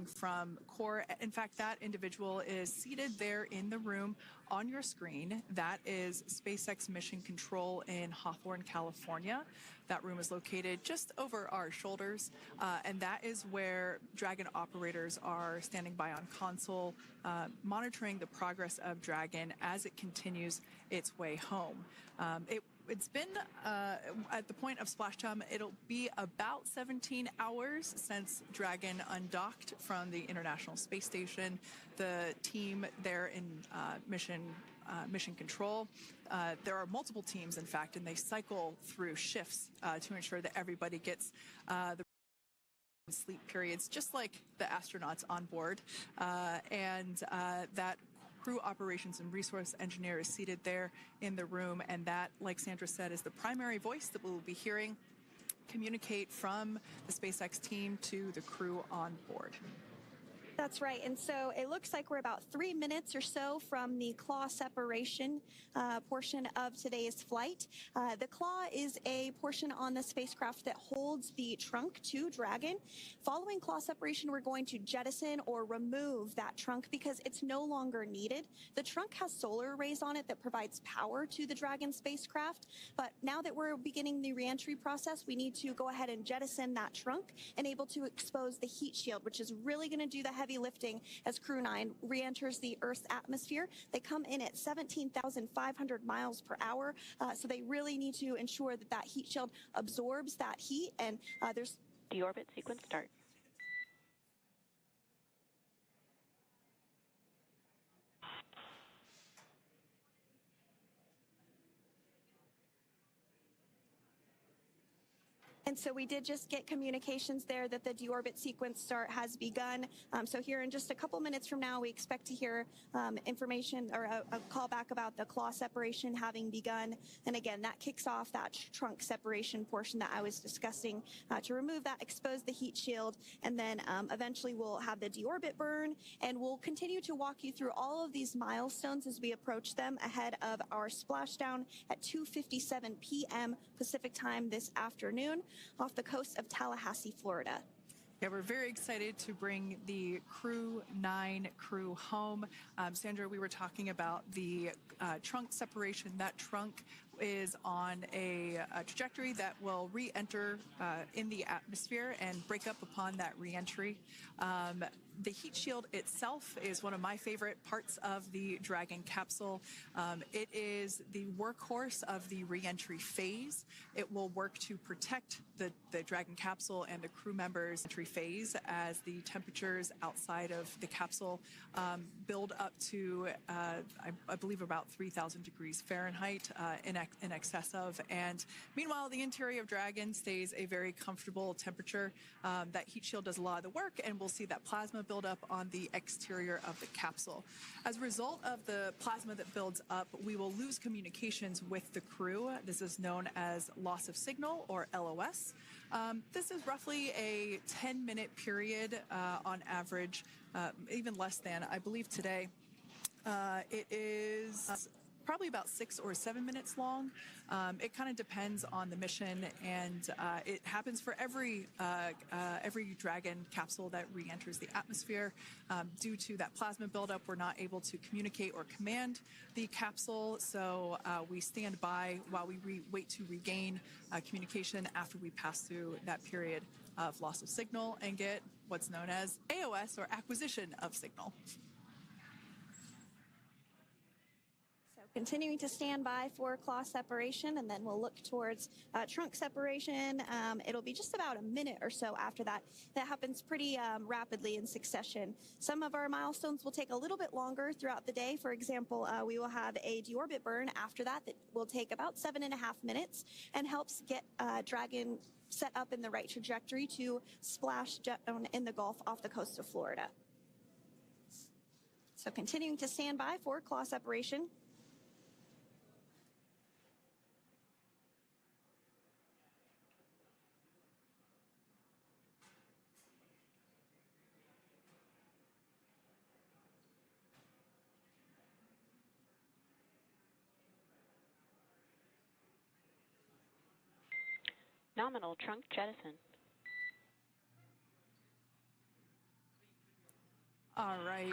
coming from core. In fact, that individual is seated there in the room on your screen. That is SpaceX Mission Control in Hawthorne, California. That room is located just over our shoulders, and that is where Dragon operators are standing by on console, monitoring the progress of Dragon as it continues its way home. It's been, at the point of splashdown, it'll be about 17 hours since Dragon undocked from the International Space Station. The team there in mission control, there are multiple teams, in fact, and they cycle through shifts to ensure that everybody gets the sleep periods, just like the astronauts on board, and that crew operations and resource engineer is seated there in the room, and that, like Sandra said, is the primary voice that we will be hearing communicate from the SpaceX team to the crew on board. That's right. And so it looks like we're about 3 minutes or so from the claw separation portion of today's flight. The claw is a portion on the spacecraft that holds the trunk to Dragon. Following claw separation, we're going to jettison or remove that trunk because it's no longer needed. The trunk has solar arrays on it that provides power to the Dragon spacecraft. But now that we're beginning the reentry process, we need to go ahead and jettison that trunk and able to expose the heat shield, which is really going to do the heavy lifting as Crew 9 re-enters the Earth's atmosphere. They come in at 17,500 miles per hour, so they really need to ensure that that heat shield absorbs that heat, and there's... Deorbit sequence start. And so we did just get communications there that the deorbit sequence start has begun. So here in just a couple minutes from now, we expect to hear information or a call back about the claw separation having begun. And again, that kicks off that trunk separation portion that I was discussing to remove that, expose the heat shield, and then eventually we'll have the deorbit burn, and we'll continue to walk you through all of these milestones as we approach them ahead of our splashdown at 2:57 p.m. Pacific time this afternoon off the coast of Tallahassee, Florida. Yeah, we're very excited to bring the Crew 9 crew home. Sandra, we were talking about the trunk separation. That trunk is on a trajectory that will re-enter in the atmosphere and break up upon that re-entry. The heat shield itself is one of my favorite parts of the Dragon capsule. It is the workhorse of the re-entry phase. It will work to protect the Dragon capsule and the crew members' entry phase as the temperatures outside of the capsule build up to, I believe, about 3,000 degrees Fahrenheit in excess of. And meanwhile, the interior of Dragon stays a very comfortable temperature. That heat shield does a lot of the work, and we'll see that plasma build up on the exterior of the capsule. As a result of the plasma that builds up, we will lose communications with the crew. This is known as loss of signal, or LOS. This is roughly a 10-minute period on average, even less than. I believe today it is probably about 6 or 7 minutes long. It kind of depends on the mission, and it happens for every Dragon capsule that re-enters the atmosphere. Due to that plasma buildup, we're not able to communicate or command the capsule, so we stand by while we wait to regain communication after we pass through that period of loss of signal and get what's known as AOS, or acquisition of signal. Continuing to stand by for claw separation, and then we'll look towards trunk separation. It'll be just about a minute or so after that. That happens pretty rapidly in succession. Some of our milestones will take a little bit longer throughout the day. For example, we will have a deorbit burn after that will take about 7.5 minutes and helps get Dragon set up in the right trajectory to splash down in the Gulf off the coast of Florida. So continuing to stand by for claw separation. Nominal trunk jettison. All right.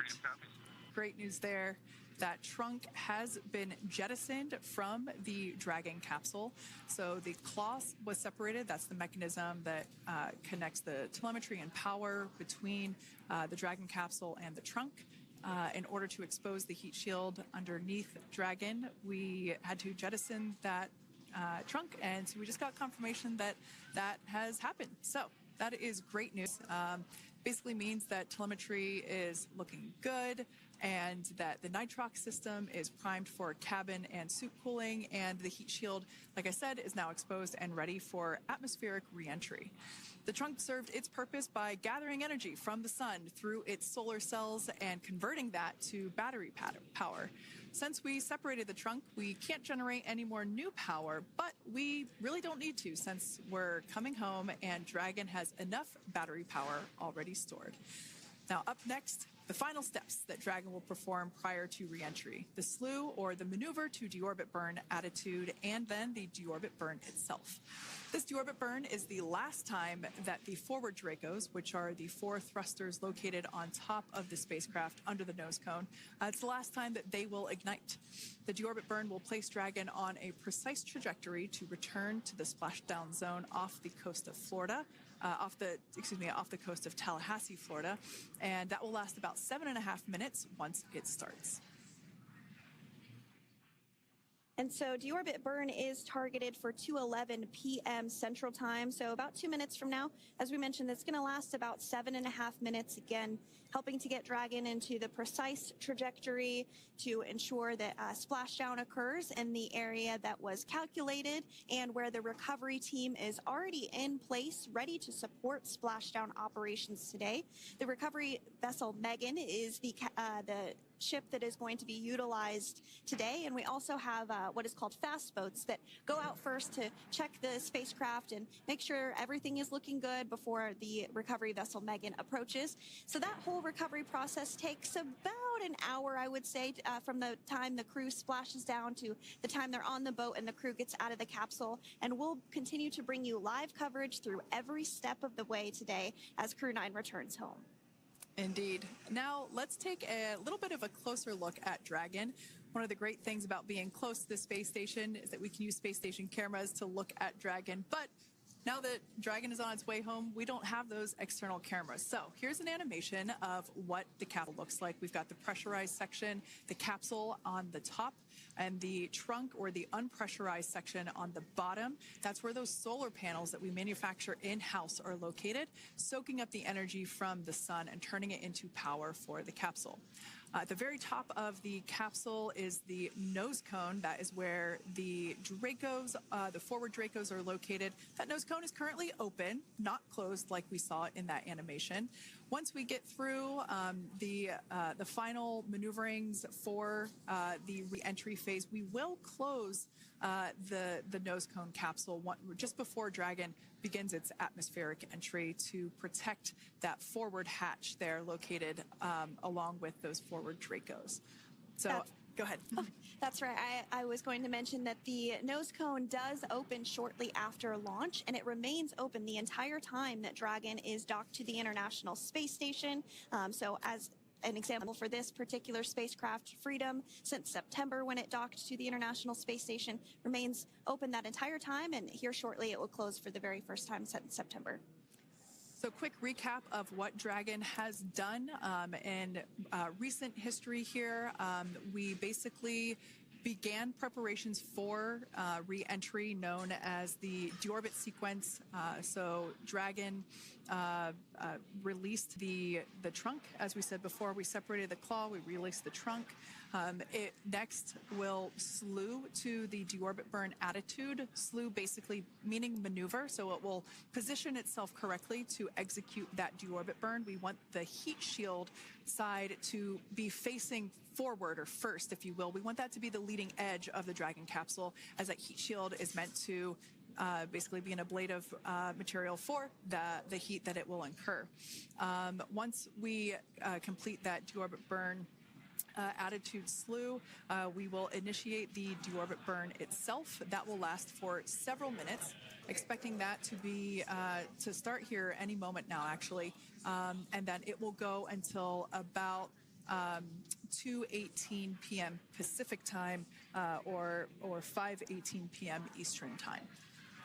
Great news there. That trunk has been jettisoned from the Dragon capsule. So the claw was separated. That's the mechanism that connects the telemetry and power between the Dragon capsule and the trunk. In order to expose the heat shield underneath Dragon, we had to jettison that trunk, and so we just got confirmation that that has happened. So that is great news. Basically means that telemetry is looking good and that the nitrox system is primed for cabin and suit cooling, and the heat shield, like I said, is now exposed and ready for atmospheric reentry. The trunk served its purpose by gathering energy from the sun through its solar cells and converting that to battery power. Since we separated the trunk, we can't generate any more new power, but we really don't need to since we're coming home and Dragon has enough battery power already stored. Now, up next, the final steps that Dragon will perform prior to reentry: the slew, or the maneuver to deorbit burn attitude, and then the deorbit burn itself. This deorbit burn is the last time that the forward Dracos, which are the 4 thrusters located on top of the spacecraft under the nose cone, it's the last time that they will ignite. The deorbit burn will place Dragon on a precise trajectory to return to the splashdown zone off the coast of Florida, off the coast of Tallahassee, Florida, and that will last about 7.5 minutes once it starts. And so deorbit burn is targeted for 2:11 p.m. Central Time, so about 2 minutes from now. As we mentioned, it's going to last about 7.5 minutes, again, helping to get Dragon into the precise trajectory to ensure that splashdown occurs in the area that was calculated and where the recovery team is already in place, ready to support splashdown operations today. The recovery vessel Megan is the ship that is going to be utilized today, and we also have what is called fast boats that go out first to check the spacecraft and make sure everything is looking good before the recovery vessel Megan approaches. So that whole recovery process takes about an hour, I would say, from the time the crew splashes down to the time they're on the boat and the crew gets out of the capsule. And we'll continue to bring you live coverage through every step of the way today as Crew 9 returns home. Indeed. Now, let's take a little bit of a closer look at Dragon. One of the great things about being close to the space station is that we can use space station cameras to look at Dragon. But now that Dragon is on its way home, we don't have those external cameras. So here's an animation of what the capsule looks like. We've got the pressurized section, the capsule on the top, and the trunk, or the unpressurized section, on the bottom. That's where those solar panels that we manufacture in-house are located, soaking up the energy from the sun and turning it into power for the capsule. At the very top of the capsule is the nose cone. That is where the Dracos, the forward Dracos, are located. That nose cone is currently open, not closed like we saw in that animation. Once we get through the final maneuverings for the re-entry phase, we will close the nose cone capsule just before Dragon begins its atmospheric entry to protect that forward hatch there located along with those forward Dracos. So go ahead. Oh, that's right. I was going to mention that the nose cone does open shortly after launch, and it remains open the entire time that Dragon is docked to the International Space Station. So as an example for this particular spacecraft, Freedom, since September when it docked to the International Space Station, remains open that entire time, and here shortly it will close for the very first time since September. So quick recap of what Dragon has done in recent history here. We basically began preparations for re-entry known as the deorbit sequence. So Dragon released the trunk. As we said before, we separated the claw, we released the trunk. It next will slew to the deorbit burn attitude. Slew basically meaning maneuver, so it will position itself correctly to execute that deorbit burn. We want the heat shield side to be facing forward, or first, if you will. We want that to be the leading edge of the Dragon capsule, as that heat shield is meant to basically be an ablative material for the heat that it will incur. Once we complete that deorbit burn attitude slew, we will initiate the deorbit burn itself. That will last for several minutes, expecting that to be to start here any moment now, actually, and then it will go until about 2:18 p.m. Pacific time or 5:18 p.m. Eastern time.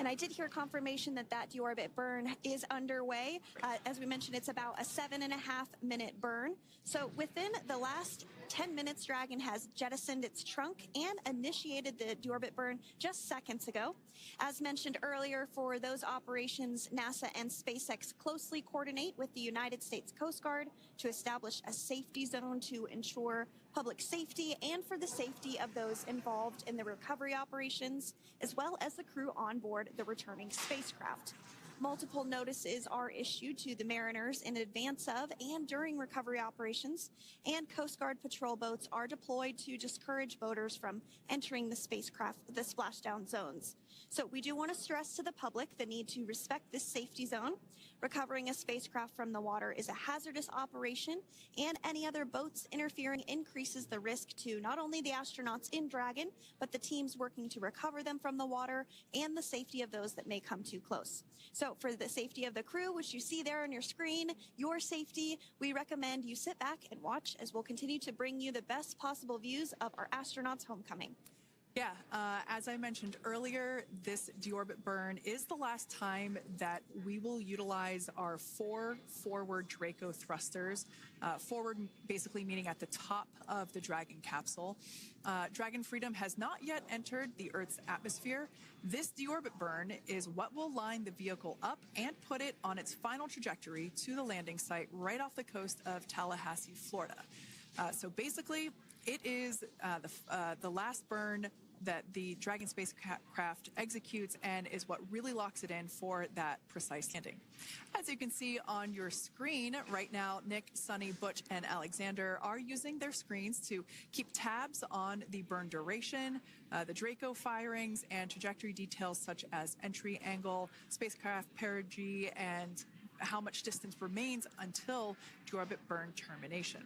And I did hear confirmation that that deorbit burn is underway. As we mentioned, it's about a 7.5-minute burn. So within the last 10 minutes, Dragon has jettisoned its trunk and initiated the deorbit burn just seconds ago. As mentioned earlier, for those operations, NASA and SpaceX closely coordinate with the United States Coast Guard to establish a safety zone to ensure public safety and for the safety of those involved in the recovery operations, as well as the crew on board the returning spacecraft. Multiple notices are issued to the mariners in advance of and during recovery operations, and Coast Guard patrol boats are deployed to discourage boaters from entering the splashdown zones. So we do want to stress to the public the need to respect this safety zone. Recovering a spacecraft from the water is a hazardous operation, and any other boats interfering increases the risk to not only the astronauts in Dragon, but the teams working to recover them from the water and the safety of those that may come too close. So for the safety of the crew, which you see there on your screen, your safety, we recommend you sit back and watch as we'll continue to bring you the best possible views of our astronauts' homecoming. Yeah, as I mentioned earlier, this deorbit burn is the last time that we will utilize our 4 forward Draco thrusters. Forward basically meaning at the top of the Dragon capsule. Dragon Freedom has not yet entered the Earth's atmosphere. This deorbit burn is what will line the vehicle up and put it on its final trajectory to the landing site right off the coast of Tallahassee, Florida. So basically, it is the last burn that the Dragon spacecraft executes and is what really locks it in for that precise landing. As you can see on your screen right now, Nick, Suni, Butch, and Alexander are using their screens to keep tabs on the burn duration, the Draco firings, and trajectory details such as entry angle, spacecraft perigee, and how much distance remains until deorbit burn termination.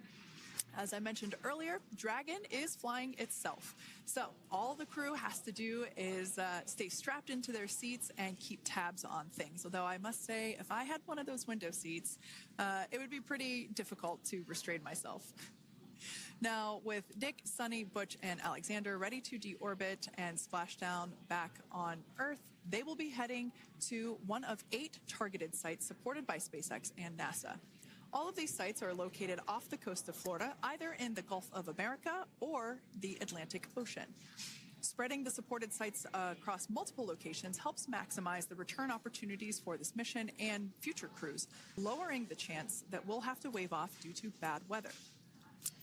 As I mentioned earlier, Dragon is flying itself. So all the crew has to do is stay strapped into their seats and keep tabs on things. Although I must say, if I had one of those window seats, it would be pretty difficult to restrain myself. Now, with Nick, Suni, Butch, and Alexander ready to deorbit and splashdown back on Earth, they will be heading to one of 8 targeted sites supported by SpaceX and NASA. All of these sites are located off the coast of Florida, either in the Gulf of America or the Atlantic Ocean. Spreading the supported sites across multiple locations helps maximize the return opportunities for this mission and future crews, lowering the chance that we'll have to wave off due to bad weather.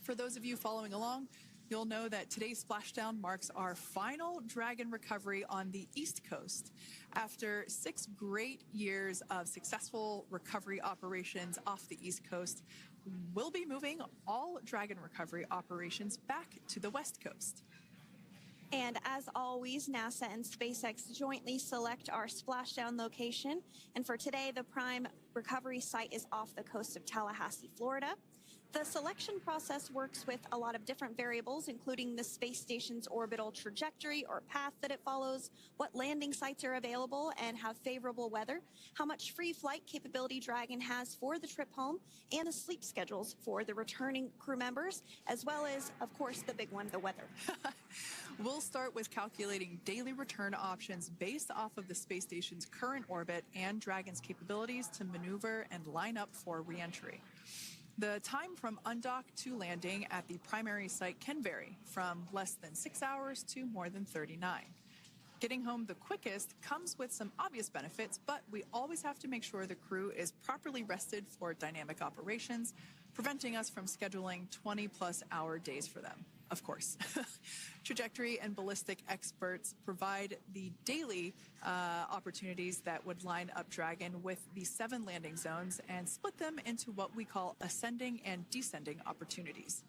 For those of you following along, you'll know that today's splashdown marks our final Dragon recovery on the East Coast. After 6 great years of successful recovery operations off the East Coast, we'll be moving all Dragon recovery operations back to the West Coast. And as always, NASA and SpaceX jointly select our splashdown location. And for today, the prime recovery site is off the coast of Tallahassee, Florida. The selection process works with a lot of different variables, including the space station's orbital trajectory or path that it follows, what landing sites are available and have favorable weather, how much free flight capability Dragon has for the trip home, and the sleep schedules for the returning crew members, as well as, of course, the big one, the weather. We'll start with calculating daily return options based off of the space station's current orbit and Dragon's capabilities to maneuver and line up for reentry. The time from undock to landing at the primary site can vary from less than 6 hours to more than 39. Getting home the quickest comes with some obvious benefits, but we always have to make sure the crew is properly rested for dynamic operations, preventing us from scheduling 20-plus hour days for them, of course. Trajectory and ballistic experts provide the daily opportunities that would line up Dragon with the 7 landing zones and split them into what we call ascending and descending opportunities.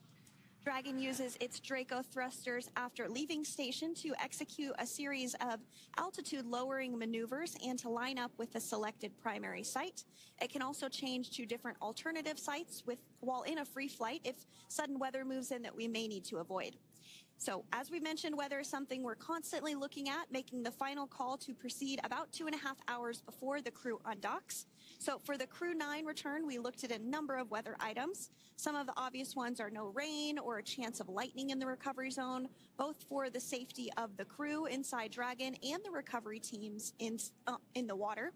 Dragon uses its Draco thrusters after leaving station to execute a series of altitude-lowering maneuvers and to line up with the selected primary site. It can also change to different alternative sites with while in a free flight if sudden weather moves in that we may need to avoid. So as we mentioned, weather is something we're constantly looking at, making the final call to proceed about 2.5 hours before the crew undocks. So for the Crew 9 return, we looked at a number of weather items. Some of the obvious ones are no rain or a chance of lightning in the recovery zone, both for the safety of the crew inside Dragon and the recovery teams in the water.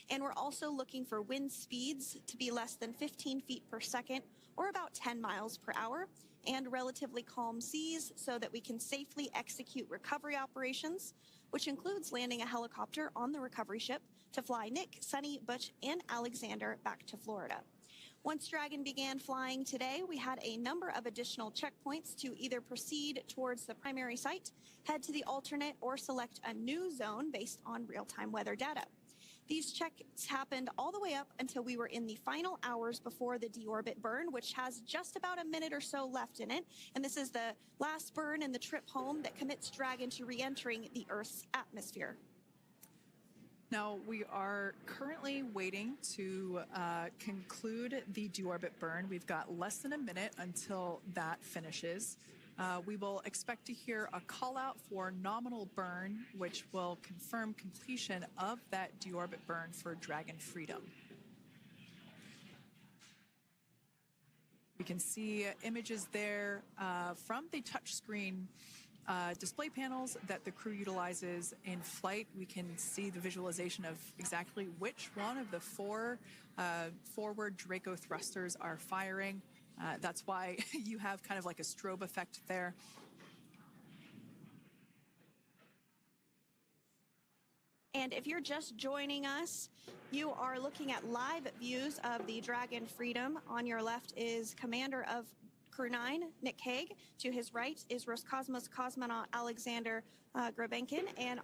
And we're also looking for wind speeds to be less than 15 feet per second or about 10 miles per hour, and relatively calm seas so that we can safely execute recovery operations, which includes landing a helicopter on the recovery ship to fly Nick, Suni, Butch, and Alexander back to Florida. Once Dragon began flying today, we had a number of additional checkpoints to either proceed towards the primary site, head to the alternate, or select a new zone based on real-time weather data. These checks happened all the way up until we were in the final hours before the deorbit burn, which has just about a minute or so left in it. And this is the last burn in the trip home that commits Dragon to re-entering the Earth's atmosphere. Now, we are currently waiting to conclude the deorbit burn. We've got less than a minute until that finishes. We will expect to hear a call out for nominal burn, which will confirm completion of that deorbit burn for Dragon Freedom. We can see images there from the touchscreen display panels that the crew utilizes in flight. We can see the visualization of exactly which one of the four forward Draco thrusters are firing. That's why you have kind of like a strobe effect there. And if you're just joining us, you are looking at live views of the Dragon Freedom. On your left is Commander of Crew 9, Nick Hague. To his right is Roscosmos cosmonaut Alexander Grabenkin. And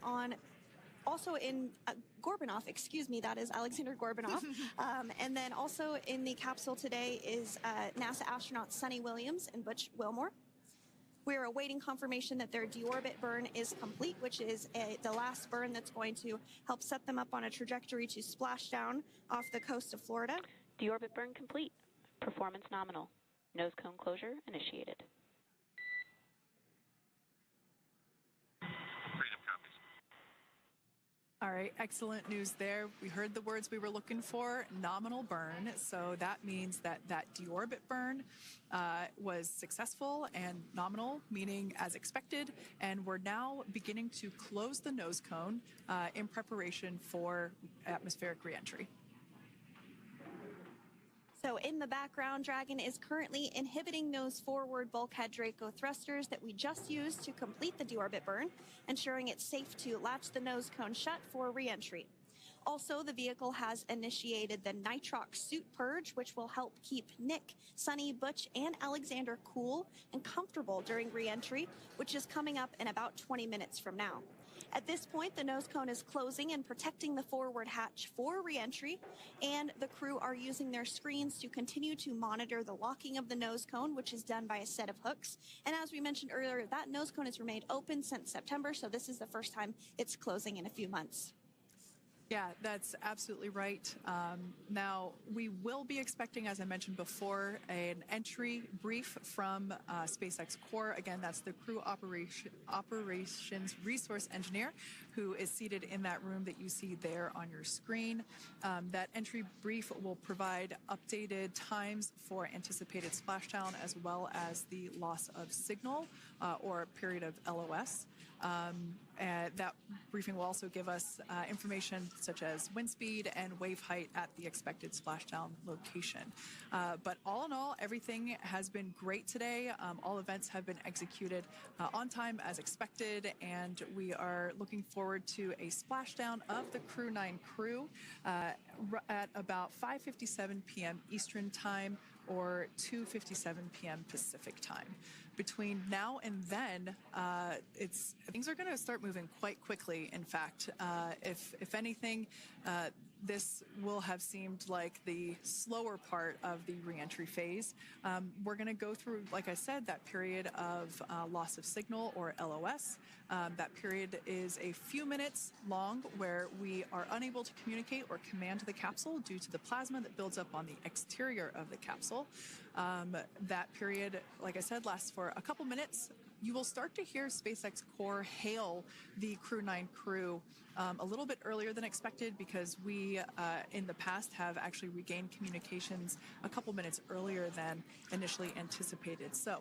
also in Gorbanov, excuse me, that is Alexander Gorbanov. And then also in the capsule today is NASA astronauts Suni Williams and Butch Wilmore. We're awaiting confirmation that their deorbit burn is complete, which is the last burn that's going to help set them up on a trajectory to Splashdown off the coast of Florida. Deorbit burn complete. Performance nominal. Nose cone closure initiated. Freedom copies. All right, excellent news there. We heard the words we were looking for, nominal burn. So that means that that deorbit burn was successful and nominal, meaning as expected. And we're now beginning to close the nose cone in preparation for atmospheric reentry. So in the background, Dragon is currently inhibiting those forward bulkhead Draco thrusters that we just used to complete the deorbit burn, ensuring it's safe to latch the nose cone shut for reentry. Also, the vehicle has initiated the nitrox suit purge, which will help keep Nick, Suni, Butch, and Alexander cool and comfortable during reentry, which is coming up in about 20 minutes from now. At this point, the nose cone is closing and protecting the forward hatch for reentry, and the crew are using their screens to continue to monitor the locking of the nose cone, which is done by a set of hooks. And as we mentioned earlier, that nose cone has remained open since September, so this is the first time it's closing in a few months. Yeah, that's absolutely right. Now, we will be expecting, as I mentioned before, an entry brief from SpaceX Core. Again, that's the crew operations resource engineer who is seated in that room that you see there on your screen. That entry brief will provide updated times for anticipated splashdown as well as the loss of signal or period of LOS. And that briefing will also give us information such as wind speed and wave height at the expected splashdown location. But all in all, everything has been great today. All events have been executed on time as expected, and we are looking forward to a splashdown of the Crew 9 crew at about 5:57 p.m. Eastern Time or 2:57 p.m. Pacific Time. Between now and then, things are going to start moving quite quickly. In fact, if anything, this will have seemed like the slower part of the reentry phase. We're going to go through, like I said, that period of loss of signal or LOS. That period is a few minutes long where we are unable to communicate or command the capsule due to the plasma that builds up on the exterior of the capsule. That period, like I said, lasts for a couple minutes. You will start to hear SpaceX Core hail the Crew 9 crew a little bit earlier than expected because we, in the past, have actually regained communications a couple minutes earlier than initially anticipated. So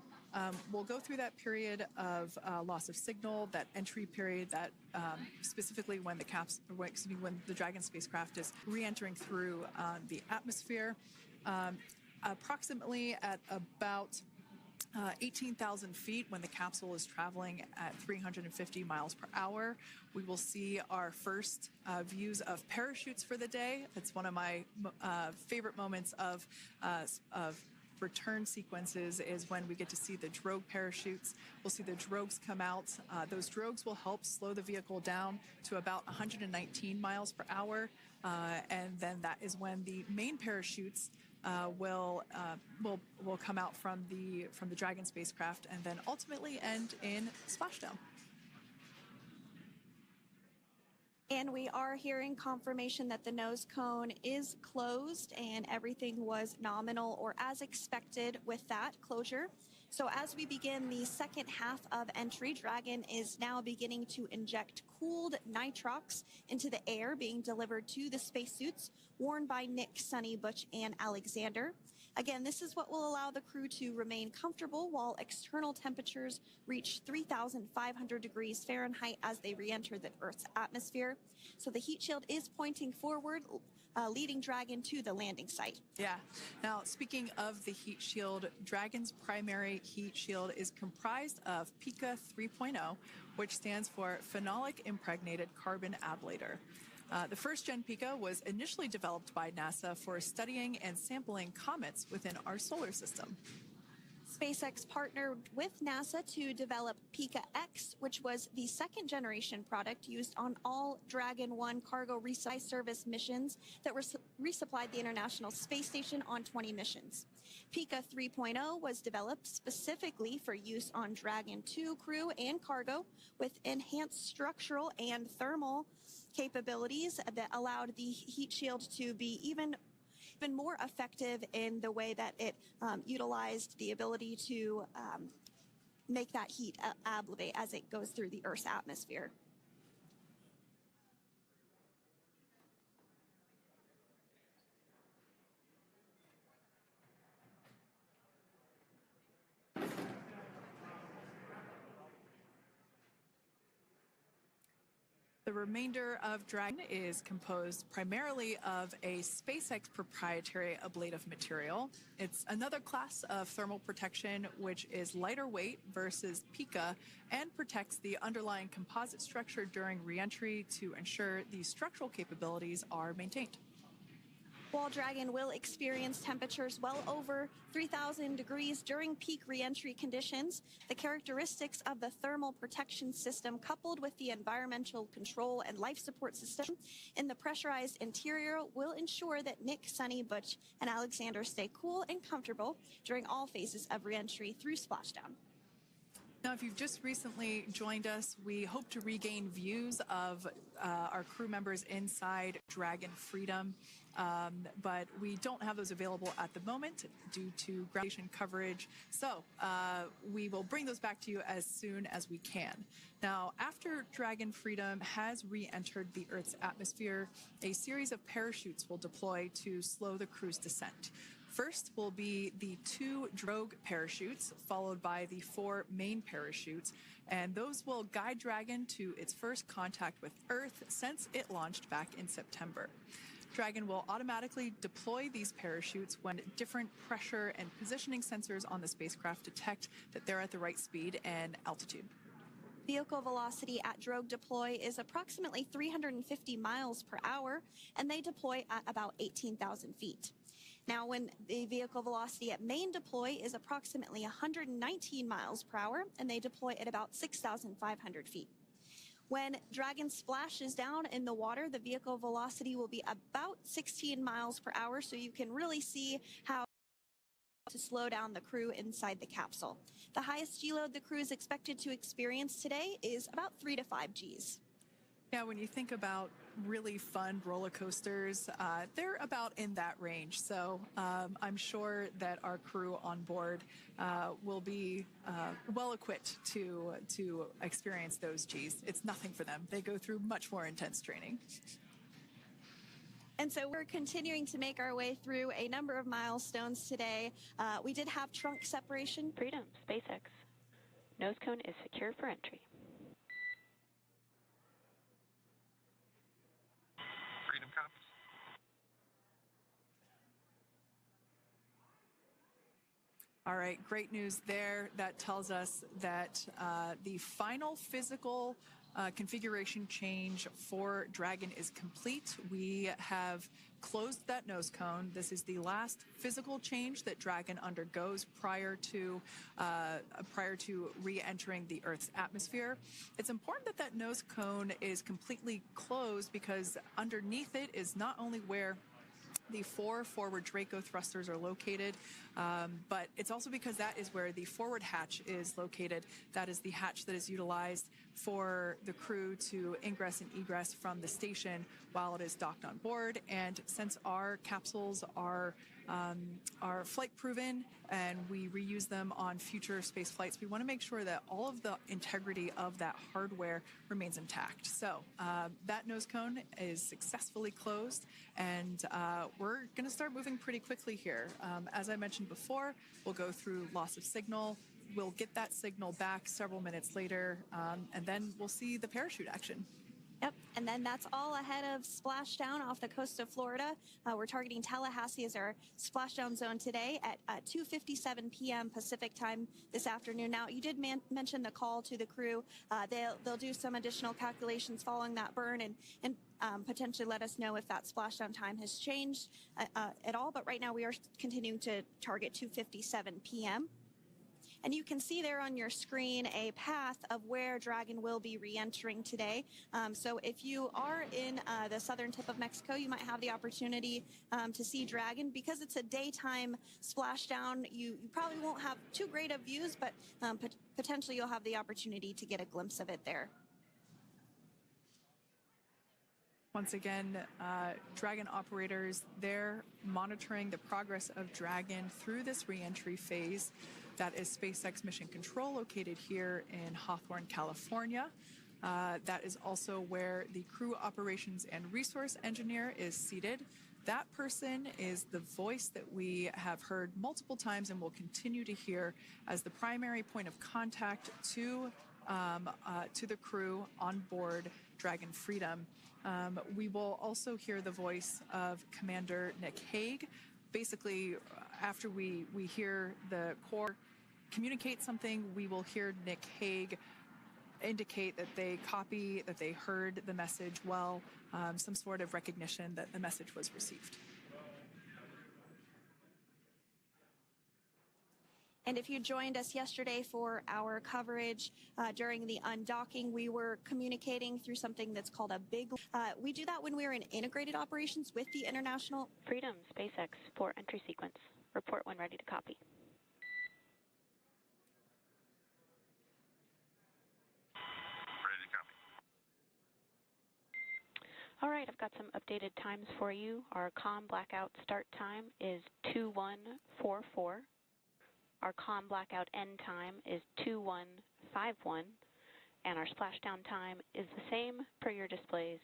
we'll go through that period of loss of signal, that entry period, that specifically when when the Dragon spacecraft is re-entering through the atmosphere. Approximately at about 18,000 feet when the capsule is traveling at 350 miles per hour. We will see our first views of parachutes for the day. It's one of my favorite moments of return sequences is when we get to see the drogue parachutes. We'll see the drogues come out. Those drogues will help slow the vehicle down to about 119 miles per hour. And then that is when the main parachutes will come out from the Dragon spacecraft and then ultimately end in Splashdown. And we are hearing confirmation that the nose cone is closed and everything was nominal or as expected with that closure. So as we begin the second half of entry, Dragon is now beginning to inject cooled nitrox into the air being delivered to the spacesuits worn by Nick, Suni, Butch, and Alexander. Again, this is what will allow the crew to remain comfortable while external temperatures reach 3,500 degrees Fahrenheit as they re-enter the Earth's atmosphere. So the heat shield is pointing forward, leading Dragon to the landing site. Yeah. Now, speaking of the heat shield, Dragon's primary heat shield is comprised of PICA 3.0, which stands for Phenolic Impregnated Carbon Ablator. The first-gen PICA was initially developed by NASA for studying and sampling comets within our solar system. SpaceX partnered with NASA to develop PICA X, which was the second-generation product used on all Dragon 1 cargo resupply service missions that resupplied the International Space Station on 20 missions. PICA 3.0 was developed specifically for use on Dragon 2 crew and cargo with enhanced structural and thermal capabilities that allowed the heat shield to be even more effective in the way that it utilized the ability to make that heat ablevate as it goes through the Earth's atmosphere. The remainder of Dragon is composed primarily of a SpaceX proprietary ablative material. It's another class of thermal protection which is lighter weight versus PICA and protects the underlying composite structure during reentry to ensure the structural capabilities are maintained. While Dragon will experience temperatures well over 3,000 degrees during peak reentry conditions, the characteristics of the thermal protection system coupled with the environmental control and life support system in the pressurized interior will ensure that Nick, Suni, Butch, and Alexander stay cool and comfortable during all phases of reentry through Splashdown. Now, if you've just recently joined us, we hope to regain views of our crew members inside Dragon Freedom. But we don't have those available at the moment due to ground station coverage. So we will bring those back to you as soon as we can. Now, after Dragon Freedom has re-entered the Earth's atmosphere, a series of parachutes will deploy to slow the crew's descent. First will be the 2 drogue parachutes, followed by the 4 main parachutes, and those will guide Dragon to its first contact with Earth since it launched back in September. Dragon will automatically deploy these parachutes when different pressure and positioning sensors on the spacecraft detect that they're at the right speed and altitude. Vehicle velocity at drogue deploy is approximately 350 miles per hour, and they deploy at about 18,000 feet. Now, when the vehicle velocity at main deploy is approximately 119 miles per hour, and they deploy at about 6,500 feet. When Dragon splashes down in the water, the vehicle velocity will be about 16 miles per hour, so you can really see how to slow down the crew inside the capsule. The highest G load the crew is expected to experience today is about 3 to 5 Gs. Yeah, when you think about really fun roller coasters. They're about in that range. So I'm sure that our crew on board will be well equipped to experience those Gs. It's nothing for them. They go through much more intense training. And so we're continuing to make our way through a number of milestones today. We did have trunk separation. Freedom, SpaceX. Nose cone is secure for entry. Freedom copies. All right, great news there. That tells us that the final physical configuration change for Dragon is complete. We have closed that nose cone. This is the last physical change that Dragon undergoes prior to re-entering the Earth's atmosphere. It's important that that nose cone is completely closed because underneath it is not only where the 4 forward Draco thrusters are located, but it's also because that is where the forward hatch is located. That is the hatch that is utilized for the crew to ingress and egress from the station while it is docked on board. And since our capsules are flight proven and we reuse them on future space flights, we want to make sure that all of the integrity of that hardware remains intact. So that nose cone is successfully closed, and we're going to start moving pretty quickly here. As I mentioned before, we'll go through loss of signal. We'll get that signal back several minutes later, and then we'll see the parachute action. Yep, and then that's all ahead of Splashdown off the coast of Florida. We're targeting Tallahassee as our splashdown zone today at 2:57 p.m. Pacific time this afternoon. Now, you did mention the call to the crew. They'll do some additional calculations following that burn and potentially let us know if that splashdown time has changed at all. But right now, we are continuing to target 2:57 p.m. And you can see there on your screen a path of where Dragon will be re-entering today. So if you are in the southern tip of Mexico, you might have the opportunity to see Dragon. Because it's a daytime splashdown, you probably won't have too great of views, but potentially you'll have the opportunity to get a glimpse of it there. Once again, Dragon operators, they're monitoring the progress of Dragon through this re-entry phase. That is SpaceX Mission Control, located here in Hawthorne, California. That is also where the crew operations and resource engineer is seated. That person is the voice that we have heard multiple times and will continue to hear as the primary point of contact to the crew on board Dragon Freedom. We will also hear the voice of Commander Nick Hague. Basically, after we hear the Corps communicate something, we will hear Nick Hague indicate that they copy, that they heard the message well, some sort of recognition that the message was received. And if you joined us yesterday for our coverage during the undocking, we were communicating through something that's called a big. We do that when we're in integrated operations with the International Freedom, SpaceX, for entry sequence. Report when ready to copy. Ready to copy. All right, I've got some updated times for you. Our comm blackout start time is 2144. Our comm blackout end time is 2151, and our splashdown time is the same per your displays,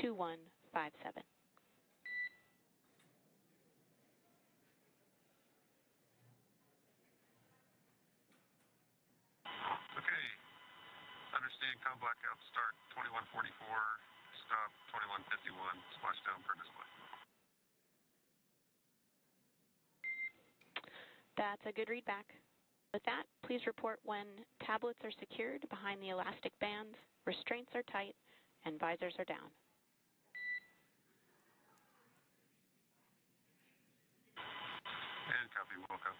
2157. Okay. Understand comm blackout start 2144, stop 2151, splashdown per display. That's a good readback. With that, please report when tablets are secured behind the elastic bands, restraints are tight, and visors are down. And copy, Wilco.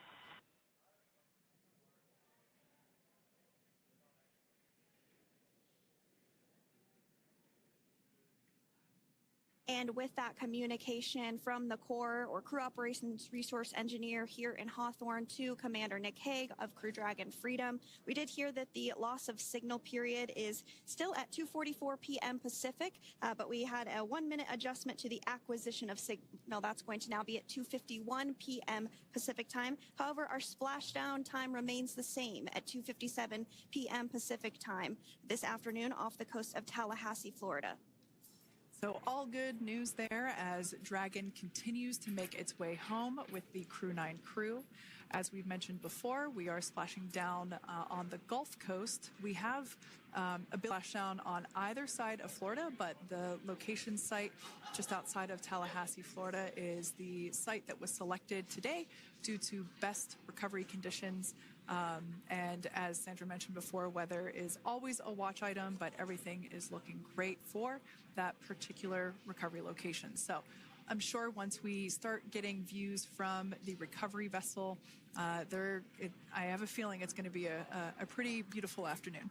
And with that communication from the Corps or Crew Operations Resource Engineer here in Hawthorne to Commander Nick Hague of Crew Dragon Freedom, we did hear that the loss of signal period is still at 2:44 p.m. Pacific, but we had a 1-minute adjustment to the acquisition of signal. That's going to now be at 2:51 p.m. Pacific time. However, our splashdown time remains the same at 2:57 p.m. Pacific time this afternoon off the coast of Tallahassee, Florida. So all good news there as Dragon continues to make its way home with the Crew 9 crew. As we've mentioned before, we are splashing down on the Gulf Coast. We have a bit splashdown on either side of Florida, but the location site just outside of Tallahassee, Florida is the site that was selected today due to best recovery conditions. And as Sandra mentioned before, weather is always a watch item, but everything is looking great for that particular recovery location. So I'm sure once we start getting views from the recovery vessel, I have a feeling it's going to be a pretty beautiful afternoon.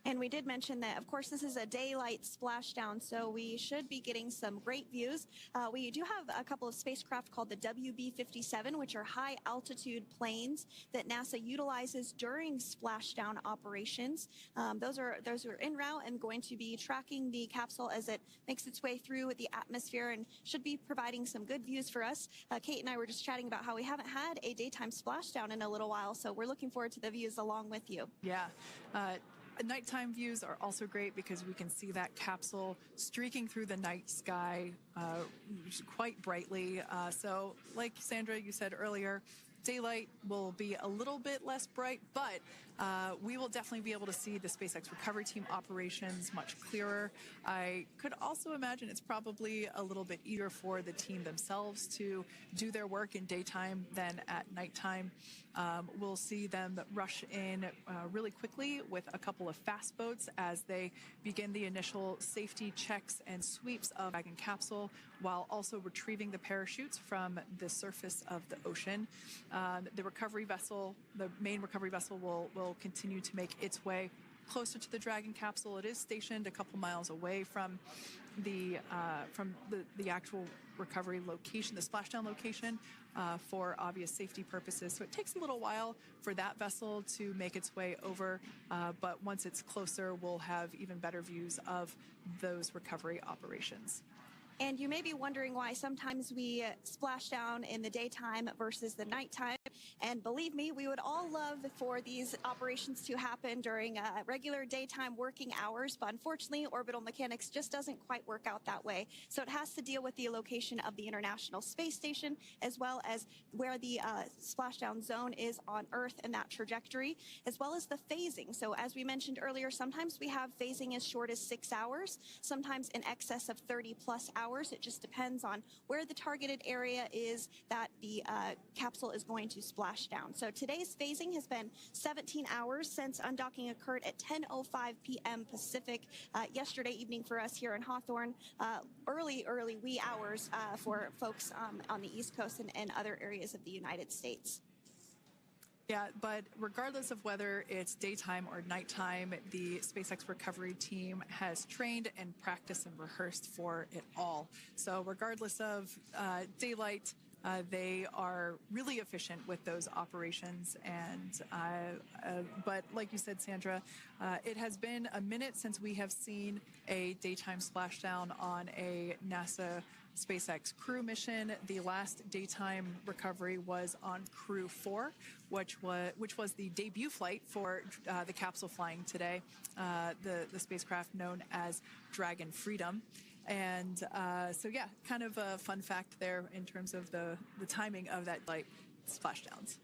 And we did mention that, of course, this is a daylight splashdown, so we should be getting some great views. We do have a couple of spacecraft called the WB-57, which are high-altitude planes that NASA utilizes during splashdown operations. Those are en route and going to be tracking the capsule as it makes its way through the atmosphere and should be providing some good views for us. Kate and I were just chatting about how we haven't had a daytime splashdown in a little while, so we're looking forward to the views along with you. Yeah. Nighttime views are also great because we can see that capsule streaking through the night sky quite brightly. So like Sandra, you said earlier, daylight will be a little bit less bright, but we will definitely be able to see the SpaceX recovery team operations much clearer. I could also imagine it's probably a little bit easier for the team themselves to do their work in daytime than at nighttime. We'll see them rush in really quickly with a couple of fast boats as they begin the initial safety checks and sweeps of Dragon capsule while also retrieving the parachutes from the surface of the ocean. The recovery vessel, the main recovery vessel will continue to make its way closer to the Dragon capsule. It is stationed a couple miles away from the actual recovery location, the splashdown location, for obvious safety purposes. So it takes a little while for that vessel to make its way over, but once it's closer, we'll have even better views of those recovery operations. And you may be wondering why sometimes we splash down in the daytime versus the nighttime. And believe me, we would all love for these operations to happen during regular daytime working hours. But unfortunately, orbital mechanics just doesn't quite work out that way. So it has to deal with the location of the International Space Station, as well as where the splashdown zone is on Earth and that trajectory, as well as the phasing. So as we mentioned earlier, sometimes we have phasing as short as 6 hours, sometimes in excess of 30 plus hours. It just depends on where the targeted area is that the capsule is going to splash down. So today's phasing has been 17 hours since undocking occurred at 10:05 p.m. Pacific yesterday evening for us here in Hawthorne. Early wee hours for folks on the East Coast and other areas of the United States. Yeah, but regardless of whether it's daytime or nighttime, the SpaceX recovery team has trained and practiced and rehearsed for it all. So regardless of daylight, they are really efficient with those operations. And but like you said, Sandra, it has been a minute since we have seen a daytime splashdown on a NASA SpaceX crew mission. The last daytime recovery was on Crew 4, which was the debut flight for the capsule flying today, the spacecraft known as Dragon Freedom. And so yeah, kind of a fun fact there in terms of the timing of that light splashdowns.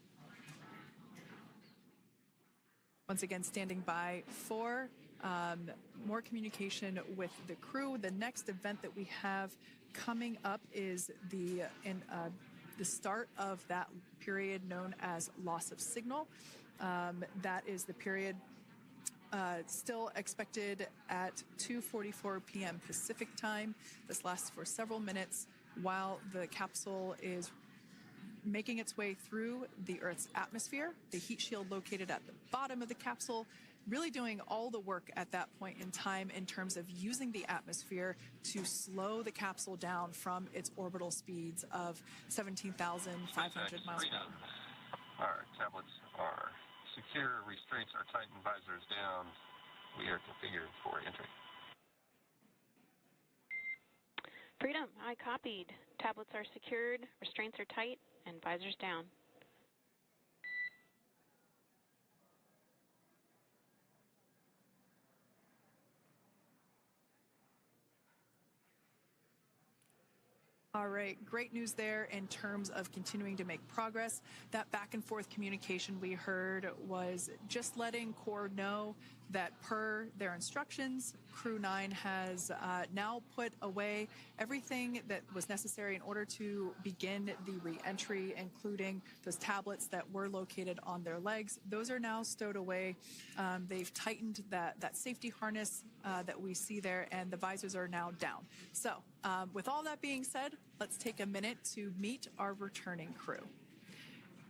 Once again, standing by for more communication with the crew. The next event that we have coming up is the start of that period known as loss of signal. That is the period still expected at 2:44 p.m. Pacific time. This lasts for several minutes while the capsule is making its way through the Earth's atmosphere. The heat shield located at the bottom of the capsule really doing all the work at that point in time in terms of using the atmosphere to slow the capsule down from its orbital speeds of 17,500 miles per hour. Our tablets are secure, restraints are tightened, visors down. We are configured for entry. Freedom, I copied. Tablets are secured, restraints are tight, and visors down. All right, great news there in terms of continuing to make progress. That back and forth communication we heard was just letting Core know that per their instructions, Crew 9 has now put away everything that was necessary in order to begin the re-entry, including those tablets that were located on their legs. Those are now stowed away. They've tightened that safety harness that we see there, and the visors are now down. So with all that being said, let's take a minute to meet our returning crew.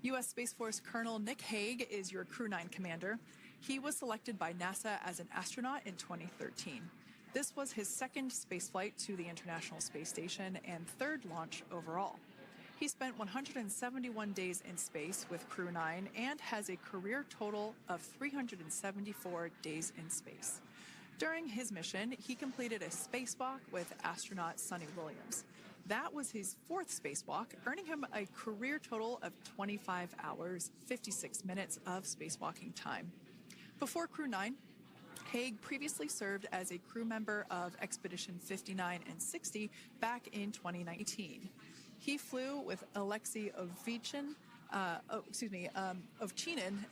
U.S. Space Force Colonel Nick Hague is your Crew 9 commander. He was selected by NASA as an astronaut in 2013. This was his second spaceflight to the International Space Station and third launch overall. He spent 171 days in space with Crew 9 and has a career total of 374 days in space. During his mission, he completed a spacewalk with astronaut Suni Williams. That was his fourth spacewalk, earning him a career total of 25 hours, 56 minutes of spacewalking time. Before Crew 9, Hague previously served as a crew member of Expedition 59 and 60 back in 2019. He flew with Alexei Ovchinin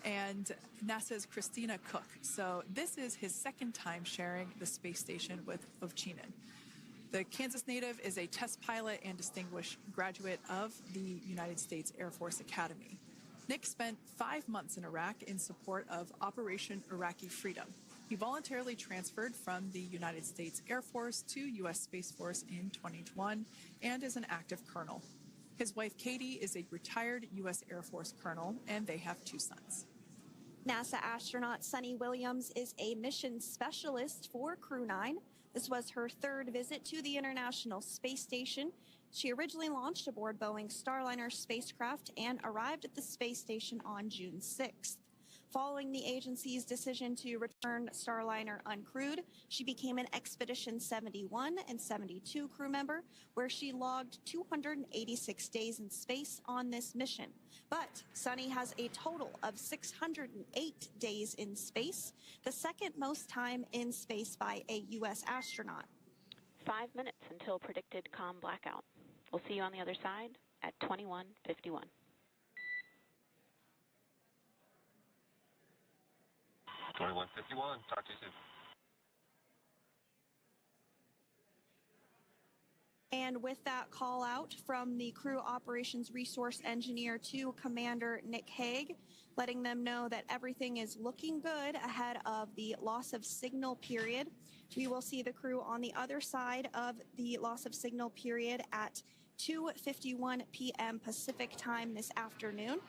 and NASA's Christina Cook. So this is his second time sharing the space station with Ovchinin. The Kansas native is a test pilot and distinguished graduate of the United States Air Force Academy. Nick spent 5 months in Iraq in support of Operation Iraqi Freedom. He voluntarily transferred from the United States Air Force to U.S. Space Force in 2021 and is an active colonel. His wife, Katie, is a retired U.S. Air Force colonel, and they have 2 sons. NASA astronaut Suni Williams is a mission specialist for Crew 9. This was her third visit to the International Space Station. She originally launched aboard Boeing Starliner spacecraft and arrived at the space station on June 6th. Following the agency's decision to return Starliner uncrewed, she became an Expedition 71 and 72 crew member, where she logged 286 days in space on this mission. But Suni has a total of 608 days in space, the second most time in space by a U.S. astronaut. 5 minutes until predicted comm blackout. We'll see you on the other side at 21:51. Talk to you soon. And with that call out from the Crew Operations Resource Engineer to Commander Nick Hague, letting them know that everything is looking good ahead of the loss of signal period. We will see the crew on the other side of the loss of signal period at 2:51 p.m. Pacific time this afternoon.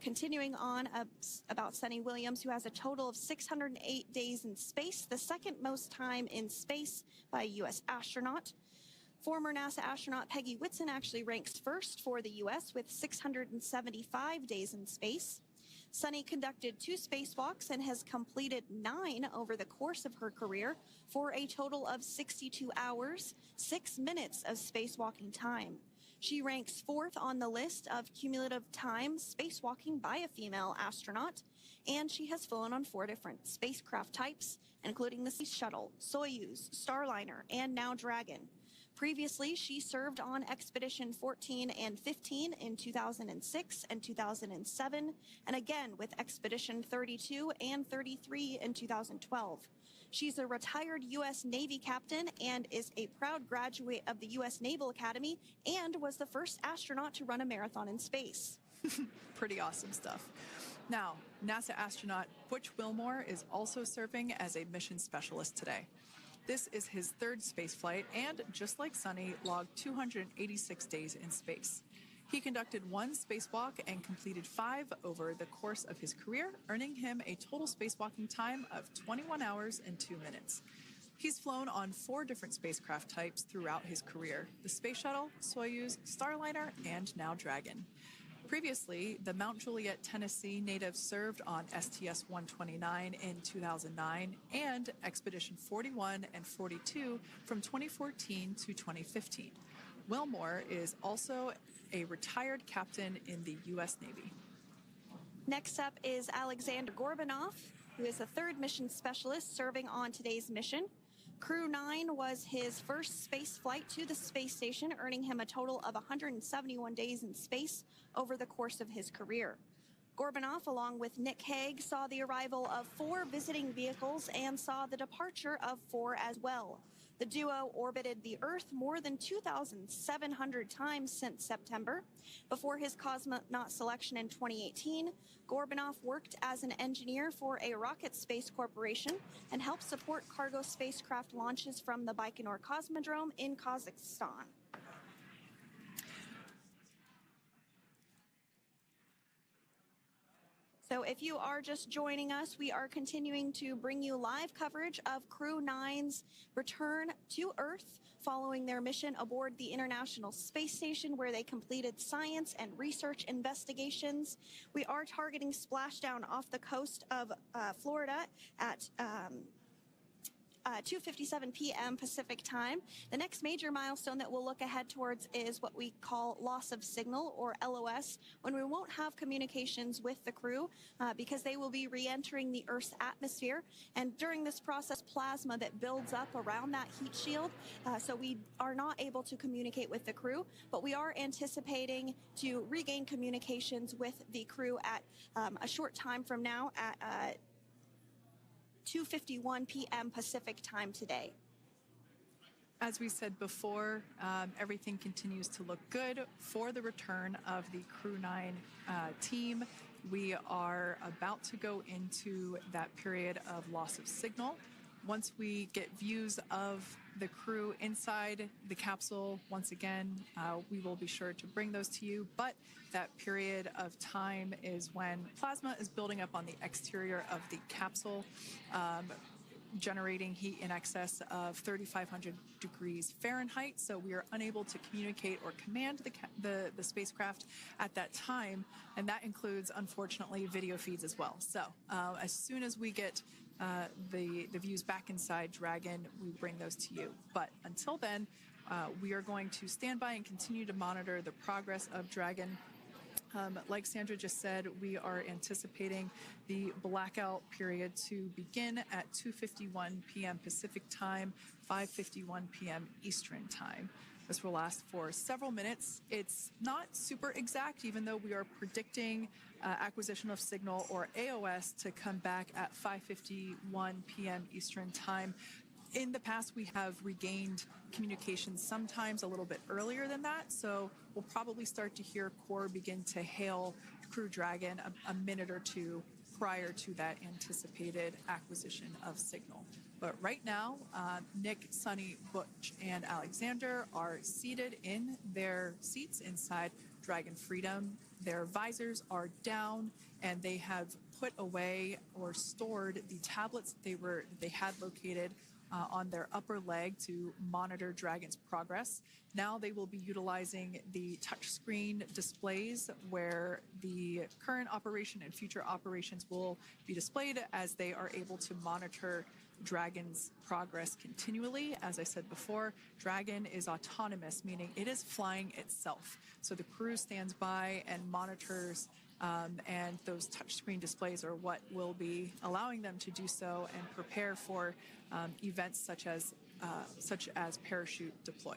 Continuing on about Suni Williams, who has a total of 608 days in space, the second most time in space by a U.S. astronaut. Former NASA astronaut Peggy Whitson actually ranks first for the U.S. with 675 days in space. Suni conducted 2 spacewalks and has completed 9 over the course of her career for a total of 62 hours, 6 minutes of spacewalking time. She ranks 4th on the list of cumulative time spacewalking by a female astronaut, and she has flown on 4 different spacecraft types, including the Space Shuttle, Soyuz, Starliner, and now Dragon. Previously, she served on Expedition 14 and 15 in 2006 and 2007, and again with Expedition 32 and 33 in 2012. She's a retired U.S. Navy captain and is a proud graduate of the U.S. Naval Academy and was the first astronaut to run a marathon in space. Pretty awesome stuff. Now, NASA astronaut Butch Wilmore is also serving as a mission specialist today. This is his 3rd spaceflight and, just like Suni, logged 286 days in space. He conducted one spacewalk and completed 5 over the course of his career, earning him a total spacewalking time of 21 hours and 2 minutes. He's flown on 4 different spacecraft types throughout his career: the Space Shuttle, Soyuz, Starliner, and now Dragon. Previously, the Mount Juliet, Tennessee native served on STS-129 in 2009 and Expedition 41 and 42 from 2014 to 2015. Wilmore is also a retired captain in the U.S. Navy. Next up is Alexander Gorbunov, who is the 3rd mission specialist serving on today's mission. Crew 9 was his first space flight to the space station, earning him a total of 171 days in space over the course of his career. Gorbunov, along with Nick Hague, saw the arrival of 4 visiting vehicles and saw the departure of 4 as well. The duo orbited the Earth more than 2,700 times since September. Before his cosmonaut selection in 2018, Gorbunov worked as an engineer for a rocket space corporation and helped support cargo spacecraft launches from the Baikonur Cosmodrome in Kazakhstan. So if you are just joining us, we are continuing to bring you live coverage of Crew 9's return to Earth following their mission aboard the International Space Station, where they completed science and research investigations. We are targeting splashdown off the coast of Florida at 2:57 p.m. Pacific time. The next major milestone that we'll look ahead towards is what we call loss of signal, or LOS, when we won't have communications with the crew because they will be re-entering the Earth's atmosphere. And during this process, plasma that builds up around that heat shield, so we are not able to communicate with the crew, but we are anticipating to regain communications with the crew at a short time from now at 2:51 p.m. Pacific time today. As we said before, everything continues to look good for the return of the Crew 9 team. We are about to go into that period of loss of signal. Once we get views of the crew inside the capsule, once again, we will be sure to bring those to you. But that period of time is when plasma is building up on the exterior of the capsule, generating heat in excess of 3,500 degrees Fahrenheit. So we are unable to communicate or command the spacecraft at that time. And that includes, unfortunately, video feeds as well. So as soon as we get the views back inside Dragon, we bring those to you. But until then, we are going to stand by and continue to monitor the progress of Dragon. Like Sandra just said, we are anticipating the blackout period to begin at 2:51 p.m. Pacific time, 5:51 p.m. Eastern time. This will last for several minutes. It's not super exact, even though we are predicting acquisition of signal, or AOS, to come back at 5:51 p.m. Eastern time. In the past, we have regained communications sometimes a little bit earlier than that, so we'll probably start to hear Core begin to hail Crew Dragon a minute or two prior to that anticipated acquisition of signal. But right now, Nick, Suni, Butch, and Alexander are seated in their seats inside Dragon Freedom. Their visors are down, and they have put away or stored the tablets they had located on their upper leg to monitor Dragon's progress. Now they will be utilizing the touchscreen displays, where the current operation and future operations will be displayed as they are able to monitor Dragon's progress continually. As I said before, Dragon is autonomous, meaning it is flying itself. So the crew stands by and monitors, and those touchscreen displays are what will be allowing them to do so and prepare for events such as parachute deploy.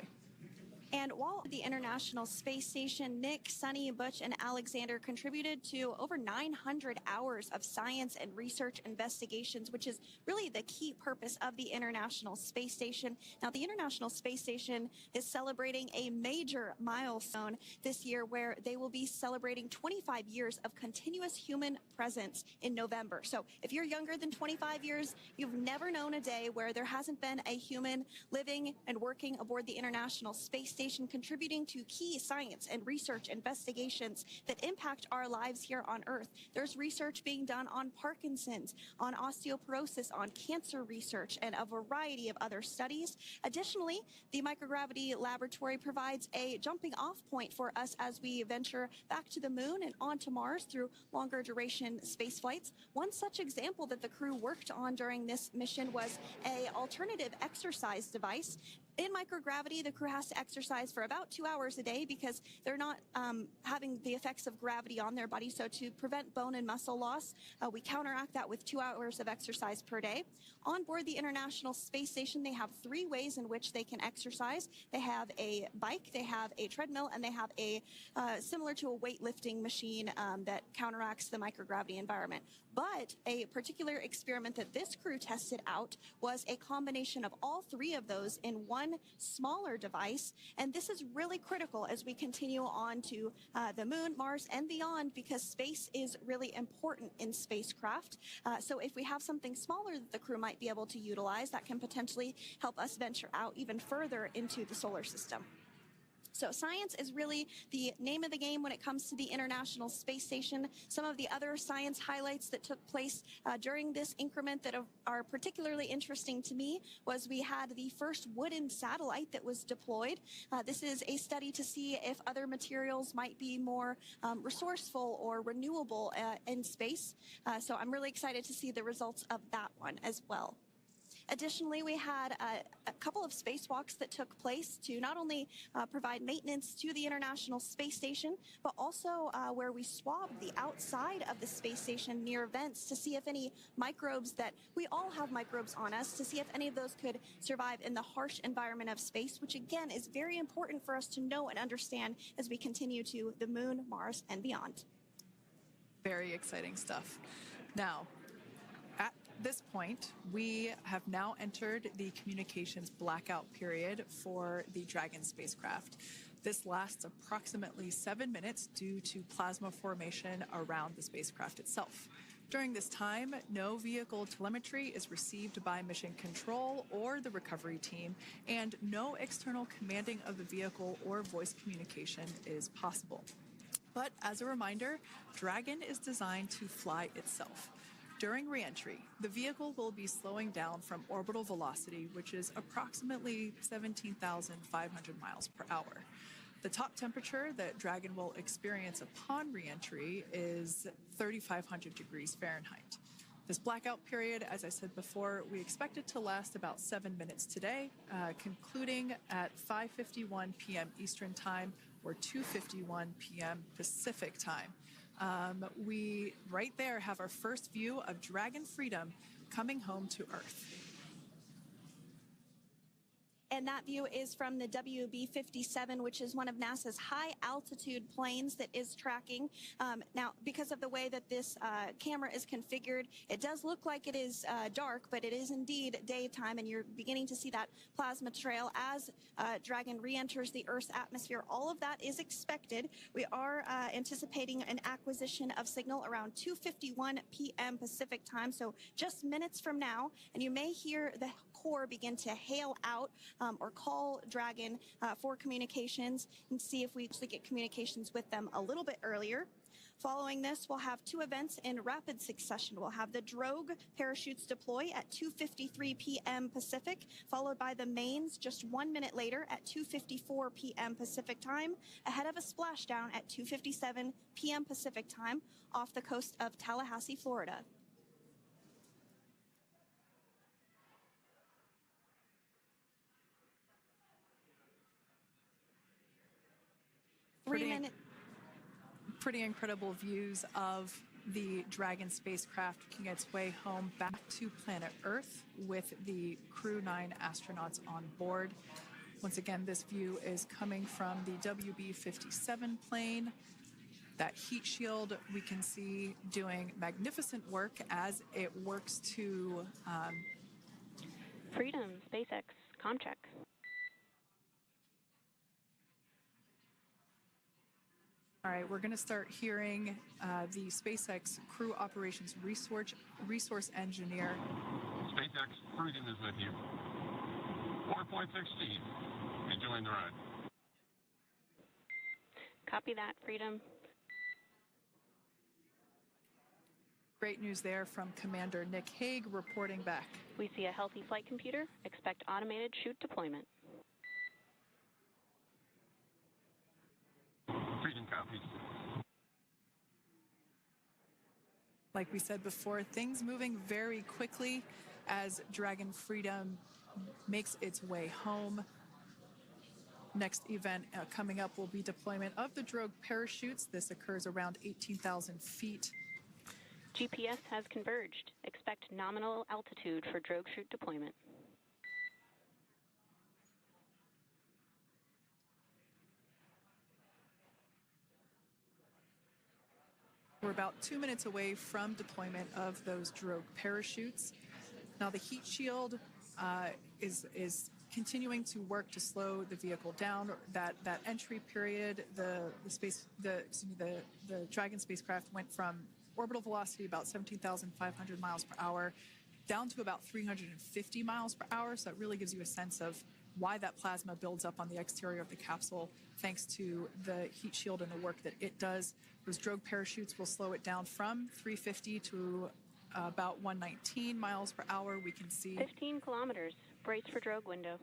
And while at the International Space Station, Nick, Suni, Butch, and Alexander contributed to over 900 hours of science and research investigations, which is really the key purpose of the International Space Station. Now, the International Space Station is celebrating a major milestone this year, where they will be celebrating 25 years of continuous human presence in November. So if you're younger than 25 years, you've never known a day where there hasn't been a human living and working aboard the International Space Station. station contributing to key science and research investigations that impact our lives here on Earth. There's research being done on Parkinson's, on osteoporosis, on cancer research, and a variety of other studies. Additionally, the microgravity laboratory provides a jumping off point for us as we venture back to the moon and onto Mars through longer duration space flights. One such example that the crew worked on during this mission was an alternative exercise device. In microgravity, the crew has to exercise for about 2 hours a day because they're not having the effects of gravity on their body. So to prevent bone and muscle loss, we counteract that with 2 hours of exercise per day. On board the International Space Station, they have 3 ways in which they can exercise. They have a bike, they have a treadmill, and they have a similar to a weightlifting machine that counteracts the microgravity environment. But a particular experiment that this crew tested out was a combination of all 3 of those in one smaller device. And this is really critical as we continue on to the moon, Mars, and beyond, because space is really important in spacecraft. So if we have something smaller that the crew might be able to utilize, that can potentially help us venture out even further into the solar system. So science is really the name of the game when it comes to the International Space Station. Some of the other science highlights that took place during this increment that are particularly interesting to me was we had the first wooden satellite that was deployed. This is a study to see if other materials might be more resourceful or renewable in space. So I'm really excited to see the results of that one as well. Additionally, we had a couple of spacewalks that took place to not only provide maintenance to the International Space Station, but also where we swabbed the outside of the space station near vents to see if any microbes that we all have microbes on us, to see if any of those could survive in the harsh environment of space, which again is very important for us to know and understand as we continue to the moon, Mars, and beyond. Very exciting stuff. Now, at this point, we have now entered the communications blackout period for the Dragon spacecraft. This lasts approximately 7 minutes due to plasma formation around the spacecraft itself. During this time, no vehicle telemetry is received by mission control or the recovery team, and no external commanding of the vehicle or voice communication is possible. But as a reminder, Dragon is designed to fly itself. During reentry, the vehicle will be slowing down from orbital velocity, which is approximately 17,500 miles per hour. The top temperature that Dragon will experience upon reentry is 3,500 degrees Fahrenheit. This blackout period, as I said before, we expect it to last about 7 minutes today, concluding at 5:51 p.m. Eastern Time or 2:51 p.m. Pacific Time. We right there have our first view of Dragon Freedom coming home to Earth. And that view is from the WB-57, which is one of NASA's high-altitude planes that is tracking. Now, because of the way that this camera is configured, it does look like it is dark, but it is indeed daytime, and you're beginning to see that plasma trail as Dragon re-enters the Earth's atmosphere. All of that is expected. We are anticipating an acquisition of signal around 2:51 p.m. Pacific Time, so just minutes from now, and you may hear the core begin to hail out or call Dragon for communications and see if we actually get communications with them a little bit earlier. Following this, we'll have 2 events in rapid succession. We'll have the drogue parachutes deploy at 2:53 p.m. Pacific, followed by the mains just 1 minute later at 2:54 p.m. Pacific Time, ahead of a splashdown at 2:57 p.m. Pacific Time off the coast of Tallahassee, Florida. Pretty incredible views of the Dragon spacecraft making its way home back to planet Earth with the Crew 9 astronauts on board. Once again, this view is coming from the WB-57 plane. That heat shield we can see doing magnificent work as it works to Freedom, SpaceX, Comcheck. All right, we're going to start hearing the SpaceX Crew Operations Resource Engineer. SpaceX Freedom is with you. 4.6 speed. Enjoying the ride. Copy that, Freedom. Great news there from Commander Nick Hague reporting back. We see a healthy flight computer. Expect automated chute deployment. Freedom copies. Like we said before, things moving very quickly as Dragon Freedom makes its way home. Next event coming up will be deployment of the drogue parachutes. This occurs around 18,000 feet. GPS has converged. Expect nominal altitude for drogue chute deployment. We're about 2 minutes away from deployment of those drogue parachutes. Now the heat shield is continuing to work to slow the vehicle down. That entry period, the Dragon spacecraft went from orbital velocity about 17,500 miles per hour down to about 350 miles per hour. So it really gives you a sense of why that plasma builds up on the exterior of the capsule, thanks to the heat shield and the work that it does. Those drogue parachutes will slow it down from 350 to about 119 miles per hour. We can see 15 kilometers. Brace for drogue window.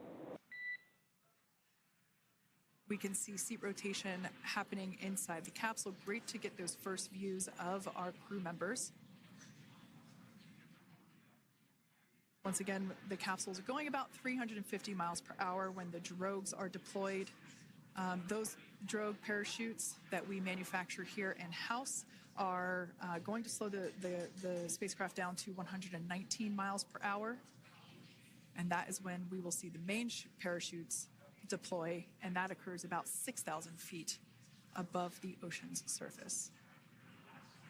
We can see seat rotation happening inside the capsule. Great to get those first views of our crew members. Once again, the capsules are going about 350 miles per hour when the drogues are deployed. Those drogue parachutes that we manufacture here in-house are going to slow the spacecraft down to 119 miles per hour. And that is when we will see the main parachutes deploy, and that occurs about 6,000 feet above the ocean's surface.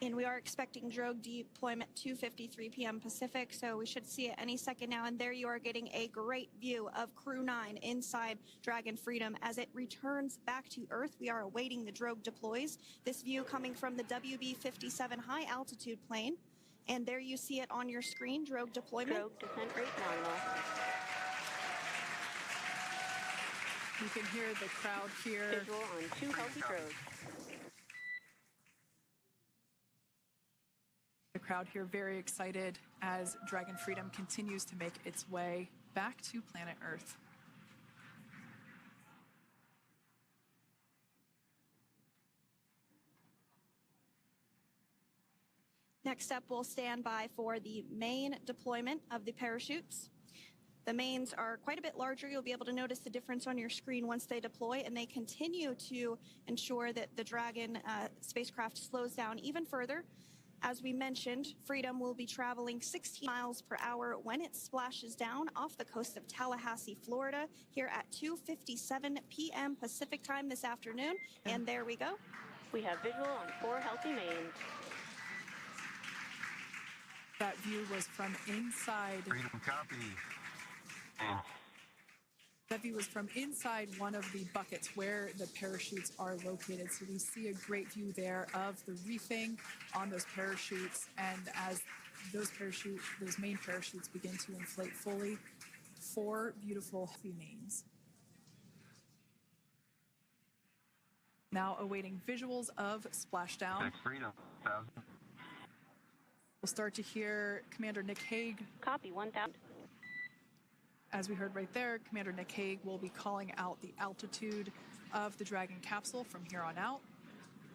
And we are expecting drogue deployment 2:53 p.m. Pacific, so we should see it any second now. And there you are getting a great view of Crew 9 inside Dragon Freedom as it returns back to Earth. We are awaiting the drogue deploys. This view coming from the WB-57 high altitude plane. And there you see it on your screen, drogue deployment. Drogue descent rate nominal. You can hear the crowd here. Visual on 2 healthy drogues. The crowd here very excited as Dragon Freedom continues to make its way back to planet Earth. Next up, we'll stand by for the main deployment of the parachutes. The mains are quite a bit larger. You'll be able to notice the difference on your screen once they deploy, and they continue to ensure that the Dragon spacecraft slows down even further. As we mentioned, Freedom will be traveling 16 miles per hour when it splashes down off the coast of Tallahassee, Florida, here at 2:57 p.m. Pacific time this afternoon. And there we go. We have visual on 4 healthy mains. That view was from inside. Freedom copy. That view was from inside one of the buckets where the parachutes are located. So we see a great view there of the reefing on those parachutes. And as those main parachutes begin to inflate fully, 4 beautiful heavy mains. Now awaiting visuals of Splashdown. Freedom, 1,000. We'll start to hear Commander Nick Hague. Copy, 1,000. As we heard right there, Commander Nick Hague will be calling out the altitude of the Dragon capsule from here on out.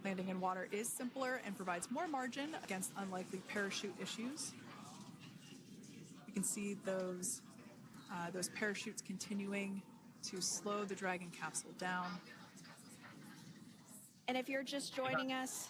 Landing in water is simpler and provides more margin against unlikely parachute issues. You can see those parachutes continuing to slow the Dragon capsule down. And if you're just joining us,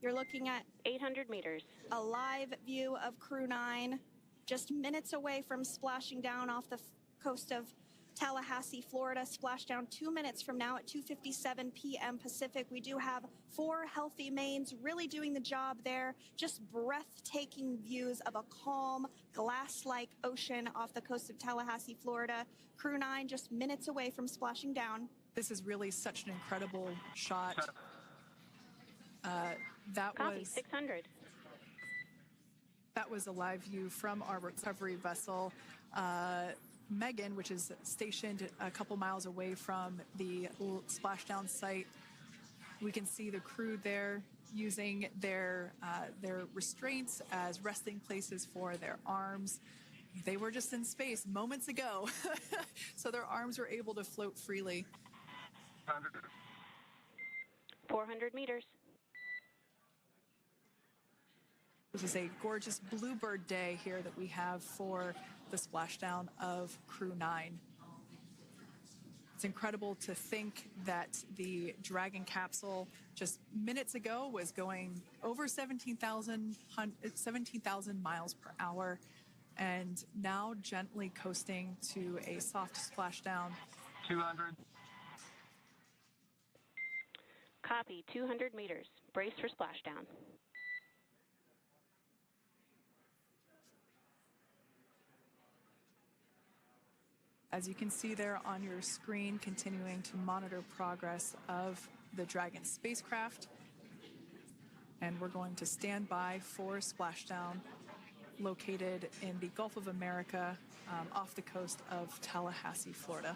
you're looking at 800 meters. a live view of Crew 9, just minutes away from splashing down off the coast of Tallahassee, Florida. Splashdown 2 minutes from now at 2:57 p.m. Pacific. We do have 4 healthy mains really doing the job there. Just breathtaking views of a calm, glass-like ocean off the coast of Tallahassee, Florida. Crew 9 just minutes away from splashing down. This is really such an incredible shot. Copy, 600. That was a live view from our recovery vessel, Megan, which is stationed a couple miles away from the splashdown site. We can see the crew there using their restraints as resting places for their arms. They were just in space moments ago, so their arms were able to float freely. 400 meters. This is a gorgeous bluebird day here that we have for the splashdown of Crew 9. It's incredible to think that the Dragon capsule just minutes ago was going over 17,000 miles per hour and now gently coasting to a soft splashdown. 200. Copy, 200 meters. Brace for splashdown. As you can see there on your screen, continuing to monitor progress of the Dragon spacecraft. And we're going to stand by for splashdown located in the Gulf of America off the coast of Tallahassee, Florida.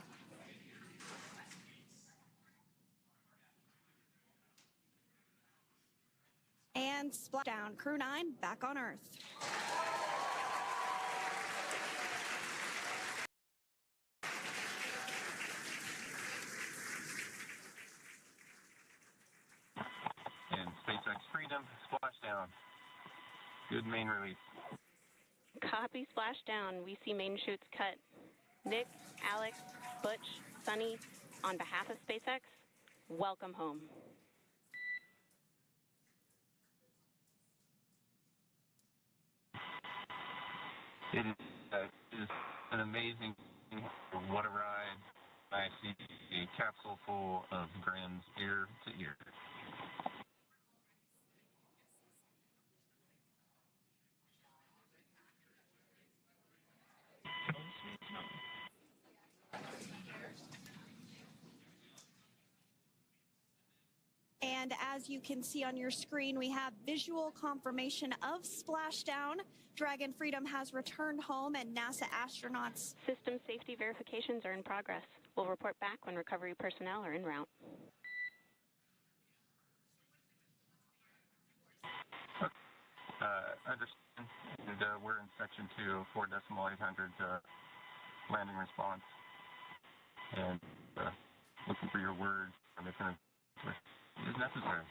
And splashdown, Crew 9 back on Earth. And SpaceX Freedom, splashdown. Good main release. Copy, splashdown. We see main chutes cut. Nick, Alex, Butch, Suni, on behalf of SpaceX, welcome home. It is an amazing, what a ride. I see a capsule full of grins ear to ear. And as you can see on your screen, we have visual confirmation of splashdown. Dragon Freedom has returned home and NASA astronauts. System safety verifications are in progress. We'll report back when recovery personnel are en route. Understand, and we're in section 2, 4.800 landing response. And looking for your words on if it is necessary.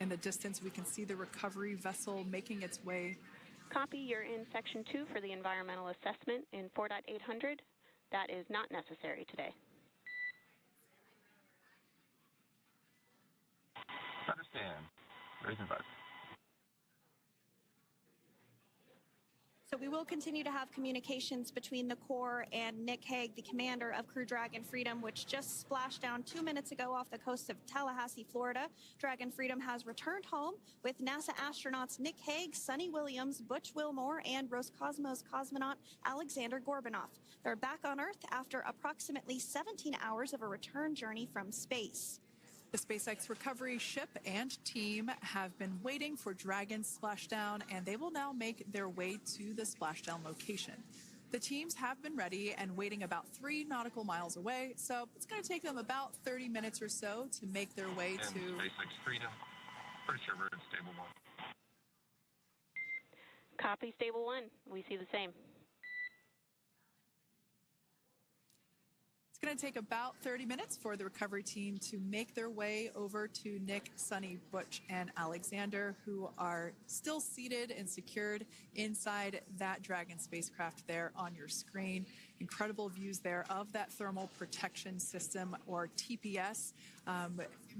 In the distance, we can see the recovery vessel making its way. Copy, you're in section 2 for the environmental assessment in 4.800. That is not necessary today. Understand. Raising button. So we will continue to have communications between the Corps and Nick Hague, the commander of Crew Dragon Freedom, which just splashed down 2 minutes ago off the coast of Tallahassee, Florida. Dragon Freedom has returned home with NASA astronauts Nick Hague, Suni Williams, Butch Wilmore, and Roscosmos cosmonaut Alexander Gorbanov. They're back on Earth after approximately 17 hours of a return journey from space. The SpaceX recovery ship and team have been waiting for Dragon's splashdown, and they will now make their way to the splashdown location. The teams have been ready and waiting about 3 nautical miles away, so it's going to take them about 30 minutes or so to make their way and to SpaceX Freedom. Pretty sure we're in stable 1. Copy, stable 1. We see the same. It's going to take about 30 minutes for the recovery team to make their way over to Nick, Suni, Butch, and Alexander, who are still seated and secured inside that Dragon spacecraft there on your screen. Incredible views there of that thermal protection system, or TPS.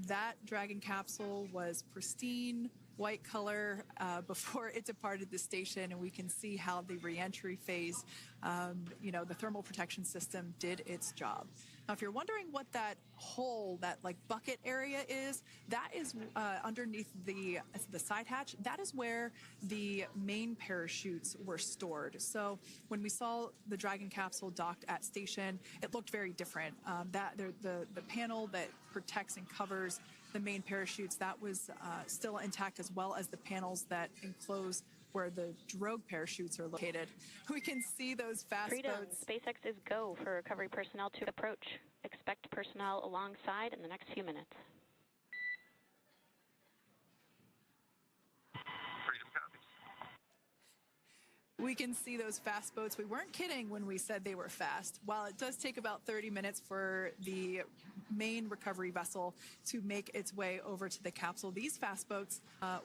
That Dragon capsule was pristine, white color before it departed the station, and we can see how the reentry phase, the thermal protection system did its job. Now, if you're wondering what that hole, that like bucket area is, that is underneath the side hatch. That is where the main parachutes were stored. So when we saw the Dragon capsule docked at station, it looked very different. The panel that protects and covers the main parachutes, that was still intact, as well as the panels that enclose where the drogue parachutes are located. We can see those fast Freedom, boats. SpaceX is go for recovery personnel to approach. Expect personnel alongside in the next few minutes. Freedom copies. We can see those fast boats. We weren't kidding when we said they were fast. While it does take about 30 minutes for the main recovery vessel to make its way over to the capsule, these fast boats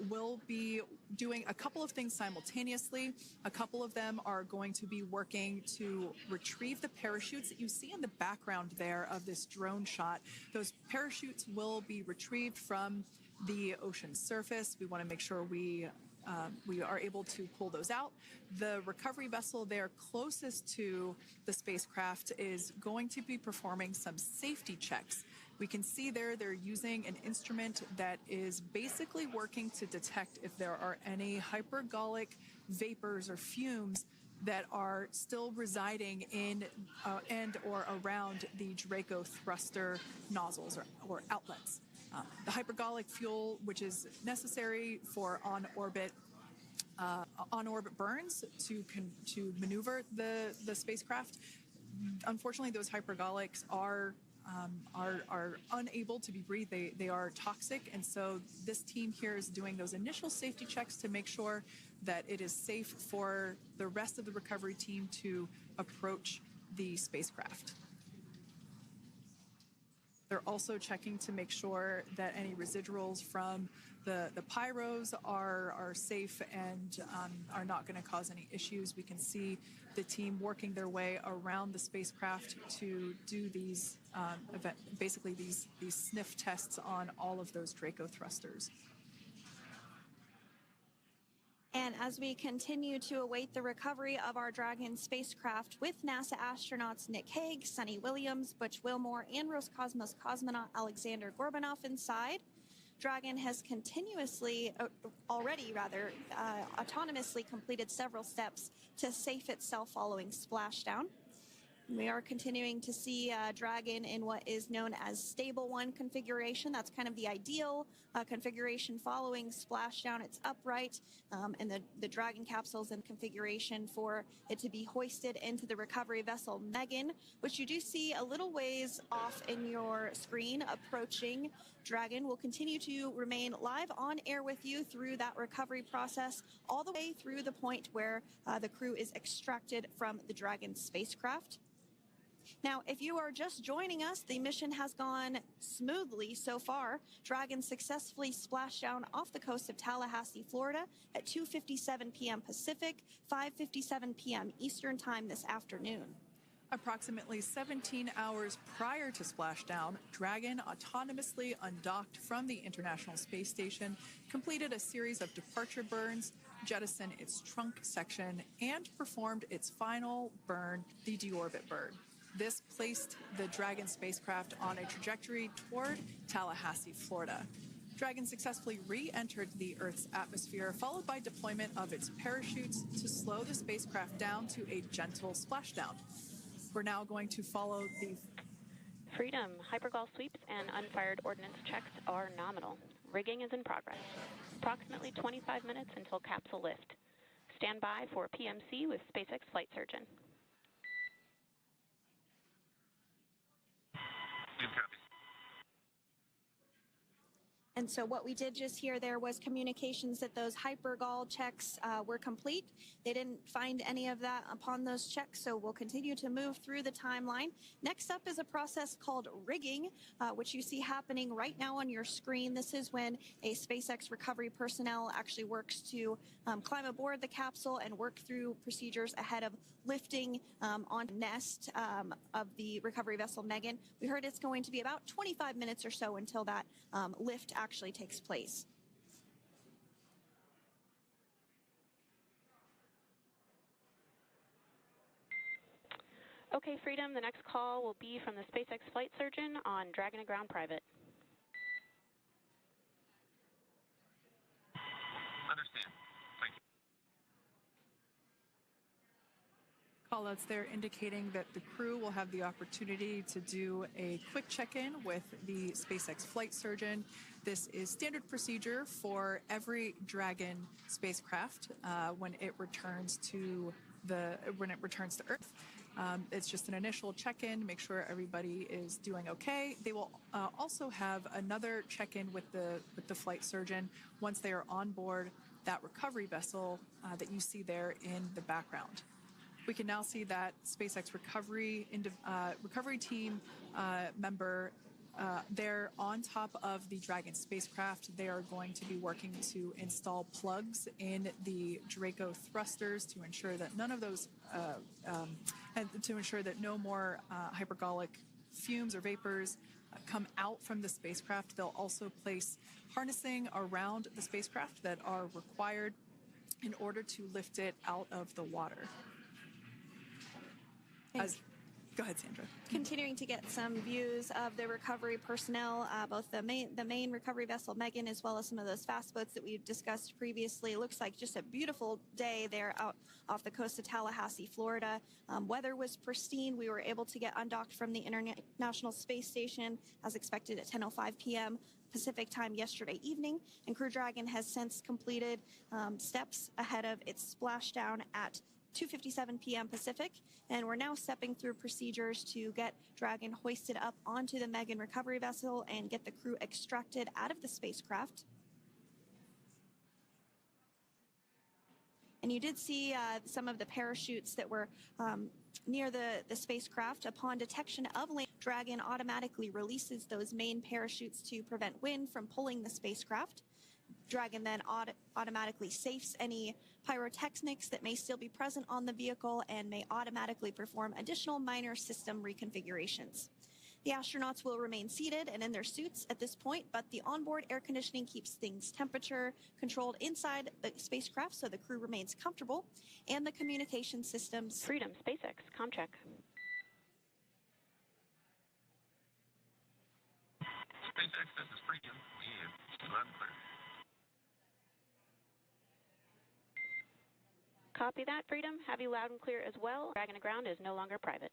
will be doing a couple of things simultaneously. A couple of them are going to be working to retrieve the parachutes that you see in the background there of this drone shot. Those parachutes will be retrieved from the ocean surface. We want to make sure we are able to pull those out. The recovery vessel there closest to the spacecraft is going to be performing some safety checks. We can see there they're using an instrument that is basically working to detect if there are any hypergolic vapors or fumes that are still residing in and or around the Draco thruster nozzles or outlets. The hypergolic fuel, which is necessary for on-orbit burns to maneuver the spacecraft. Unfortunately, those hypergolics are unable to be breathed. They are toxic, and so this team here is doing those initial safety checks to make sure that it is safe for the rest of the recovery team to approach the spacecraft. They're also checking to make sure that any residuals from the pyros are safe and are not going to cause any issues. We can see the team working their way around the spacecraft to do these basically these sniff tests on all of those Draco thrusters. And as we continue to await the recovery of our Dragon spacecraft with NASA astronauts Nick Hague, Suni Williams, Butch Wilmore, and Roscosmos cosmonaut Alexander Gorbanov inside, Dragon has autonomously completed several steps to safe itself following splashdown. We are continuing to see Dragon in what is known as stable 1 configuration. That's kind of the ideal configuration following splashdown. It's upright, and the Dragon capsule's in configuration for it to be hoisted into the recovery vessel Megan, which you do see a little ways off in your screen approaching. Dragon will continue to remain live on air with you through that recovery process, all the way through the point where the crew is extracted from the Dragon spacecraft. Now, if you are just joining us, the mission has gone smoothly so far. Dragon successfully splashed down off the coast of Tallahassee, Florida at 2:57 p.m. Pacific, 5:57 p.m. Eastern Time this afternoon. Approximately 17 hours prior to splashdown, Dragon autonomously undocked from the International Space Station, completed a series of departure burns, jettisoned its trunk section, and performed its final burn, the deorbit burn. This placed the Dragon spacecraft on a trajectory toward Tallahassee, Florida. Dragon successfully re-entered the Earth's atmosphere, followed by deployment of its parachutes to slow the spacecraft down to a gentle splashdown. We're now going to follow the Freedom, hypergol sweeps and unfired ordnance checks are nominal. Rigging is in progress. Approximately 25 minutes until capsule lift. Stand by for PMC with SpaceX flight surgeon. And so what we did just hear there was communications that those hypergol checks were complete. They didn't find any of that upon those checks, so we'll continue to move through the timeline. Next up is a process called rigging, which you see happening right now on your screen. This is when a SpaceX recovery personnel actually works to climb aboard the capsule and work through procedures ahead of lifting on nest of the recovery vessel Megan. We heard it's going to be about 25 minutes or so until that lift actually takes place. Okay, Freedom, the next call will be from the SpaceX flight surgeon on Dragon to Ground Private. Understand. Thank Callouts there indicating that the crew will have the opportunity to do a quick check-in with the SpaceX flight surgeon. This is standard procedure for every Dragon spacecraft when it returns to Earth. It's just an initial check-in, make sure everybody is doing okay. They will also have another check-in with the flight surgeon once they are on board that recovery vessel that you see there in the background. We can now see that SpaceX recovery team member there on top of the Dragon spacecraft. They are going to be working to install plugs in the Draco thrusters to ensure that none of those, and to ensure that no more hypergolic fumes or vapors come out from the spacecraft. They'll also place harnessing around the spacecraft that are required in order to lift it out of the water. Go ahead, Sandra. Continuing to get some views of the recovery personnel, both the main recovery vessel, Megan, as well as some of those fast boats that we discussed previously. It looks like just a beautiful day there out off the coast of Tallahassee, Florida. Weather was pristine. We were able to get undocked from the International Space Station as expected at 10:05 p.m. Pacific time yesterday evening, and Crew Dragon has since completed steps ahead of its splashdown at 2:57 p.m. Pacific, and we're now stepping through procedures to get Dragon hoisted up onto the Megan recovery vessel and get the crew extracted out of the spacecraft. And you did see some of the parachutes that were near the spacecraft. Upon detection of land, Dragon automatically releases those main parachutes to prevent wind from pulling the spacecraft. Dragon then automatically safes any pyrotechnics that may still be present on the vehicle and may automatically perform additional minor system reconfigurations. The astronauts will remain seated and in their suits at this point, but the onboard air conditioning keeps things temperature controlled inside the spacecraft so the crew remains comfortable, and the communication systems. Freedom, SpaceX, ComCheck. SpaceX, this is Freedom. We have loud and clear. Copy that, Freedom. Have you loud and clear as well. Dragon to ground is no longer private.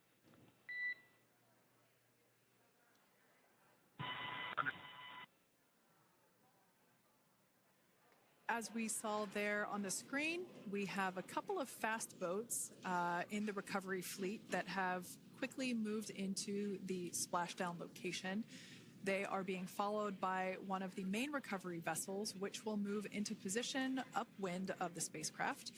As we saw there on the screen, we have a couple of fast boats in the recovery fleet that have quickly moved into the splashdown location. They are being followed by one of the main recovery vessels, which will move into position upwind of the spacecraft.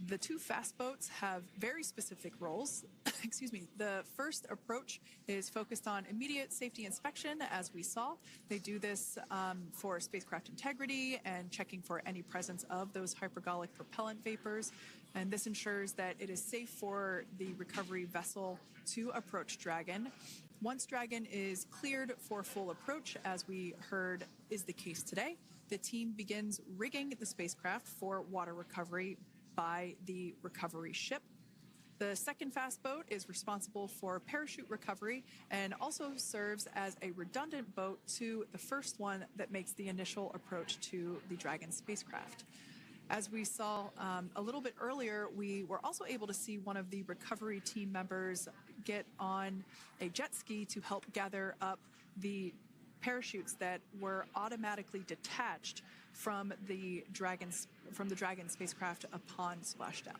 The two fast boats have very specific roles. Excuse me. The first approach is focused on immediate safety inspection, as we saw. They do this for spacecraft integrity and checking for any presence of those hypergolic propellant vapors. And this ensures that it is safe for the recovery vessel to approach Dragon. Once Dragon is cleared for full approach, as we heard is the case today, the team begins rigging the spacecraft for water recovery by the recovery ship. The second fast boat is responsible for parachute recovery and also serves as a redundant boat to the first one that makes the initial approach to the Dragon spacecraft. As we saw a little bit earlier, we were also able to see one of the recovery team members get on a jet ski to help gather up the parachutes that were automatically detached from the Dragon spacecraft upon splashdown.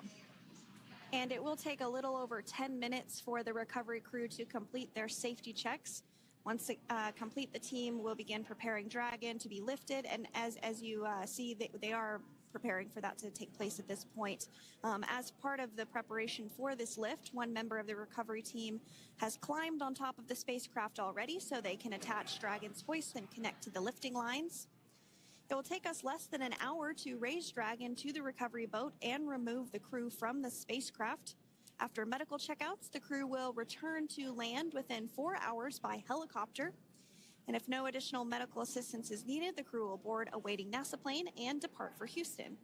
And it will take a little over 10 minutes for the recovery crew to complete their safety checks. Once complete, the team will begin preparing Dragon to be lifted, and as you see, they are preparing for that to take place at this point. As part of the preparation for this lift, one member of the recovery team has climbed on top of the spacecraft already so they can attach Dragon's hoist and connect to the lifting lines. It will take us less than an hour to raise Dragon to the recovery boat and remove the crew from the spacecraft. After medical checkouts, the crew will return to land within 4 hours by helicopter. And if no additional medical assistance is needed, the crew will board a waiting NASA plane and depart for Houston.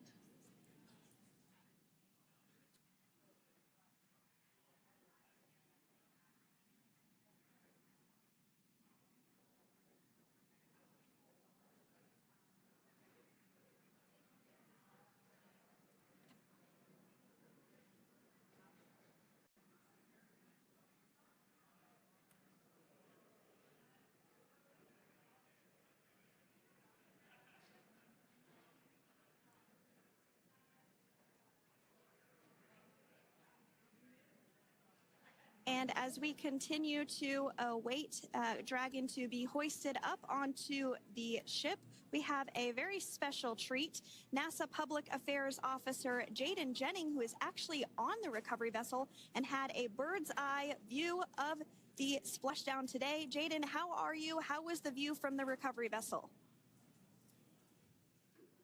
And as we continue to await Dragon to be hoisted up onto the ship, we have a very special treat. NASA Public Affairs Officer Jaden Jennings, who is actually on the recovery vessel and had a bird's eye view of the splashdown today. Jaden, how are you? How was the view from the recovery vessel?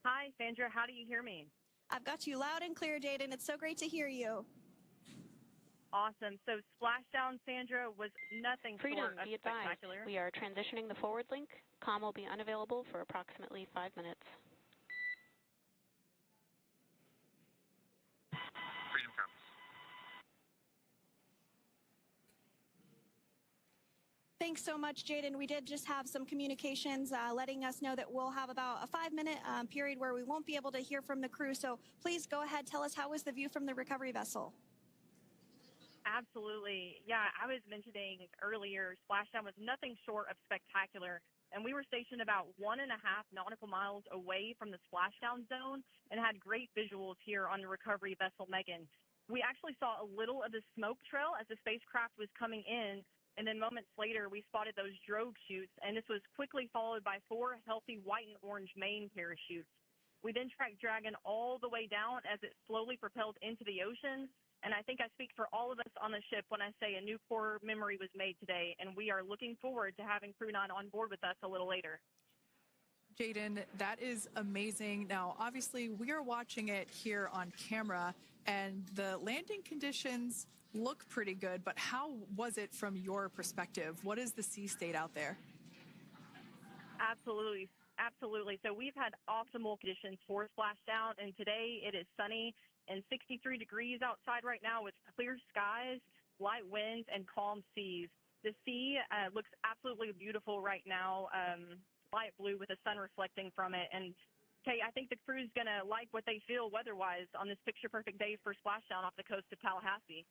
Hi, Sandra. How do you hear me? I've got you loud and clear, Jaden. It's so great to hear you. Awesome. So Splashdown, Sandra, was nothing Freedom, short of be advised. spectacular. We are transitioning the forward link. Comm will be unavailable for approximately 5 minutes. Freedom comes. Thanks so much, Jaden. We did just have some communications letting us know that we'll have about a 5-minute period where we won't be able to hear from the crew. So please go ahead, tell us, how was the view from the recovery vessel? Absolutely. Yeah, I was mentioning earlier, Splashdown was nothing short of spectacular. And we were stationed about 1.5 nautical miles away from the splashdown zone and had great visuals here on the recovery vessel Megan. We actually saw a little of the smoke trail as the spacecraft was coming in, and then moments later we spotted those drogue chutes, and this was quickly followed by 4 healthy white and orange main parachutes. We then tracked Dragon all the way down as it slowly propelled into the ocean. And I think I speak for all of us on the ship when I say a new core memory was made today, and we are looking forward to having Crew 9 on board with us a little later. Jaden, that is amazing. Now, obviously, we are watching it here on camera, and the landing conditions look pretty good, but how was it from your perspective? What is the sea state out there? Absolutely. Absolutely. So we've had optimal conditions for Splashdown, and today it is sunny and 63 degrees outside right now with clear skies, light winds, and calm seas. The sea looks absolutely beautiful right now, light blue with the sun reflecting from it. And, Kay, I think the crew's going to like what they feel weather-wise on this picture-perfect day for Splashdown off the coast of Tallahassee.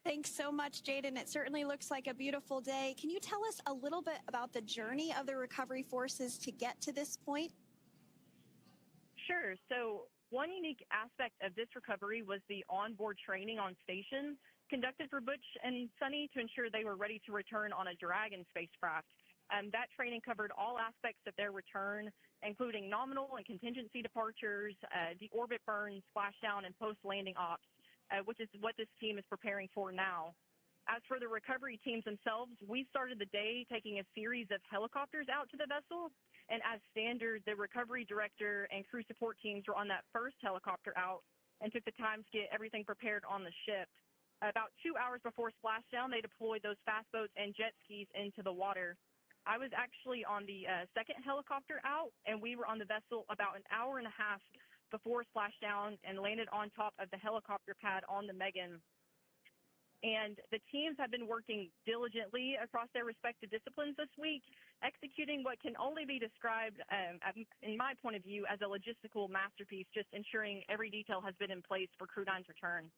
Thanks so much, Jaden. It certainly looks like a beautiful day. Can you tell us a little bit about the journey of the recovery forces to get to this point? Sure. So one unique aspect of this recovery was the onboard training on station conducted for Butch and Suni to ensure they were ready to return on a Dragon spacecraft. That training covered all aspects of their return, including nominal and contingency departures, deorbit burns, splashdown, and post-landing ops, which is what this team is preparing for now. As for the recovery teams themselves, we started the day taking a series of helicopters out to the vessel. And as standard, the recovery director and crew support teams were on that first helicopter out and took the time to get everything prepared on the ship. About 2 hours before splashdown, they deployed those fast boats and jet skis into the water. I was actually on the second helicopter out, and we were on the vessel about an hour and a half before splashdown and landed on top of the helicopter pad on the Megan. And the teams have been working diligently across their respective disciplines this week, executing what can only be described, in my point of view, as a logistical masterpiece, just ensuring every detail has been in place for Crew 9's return.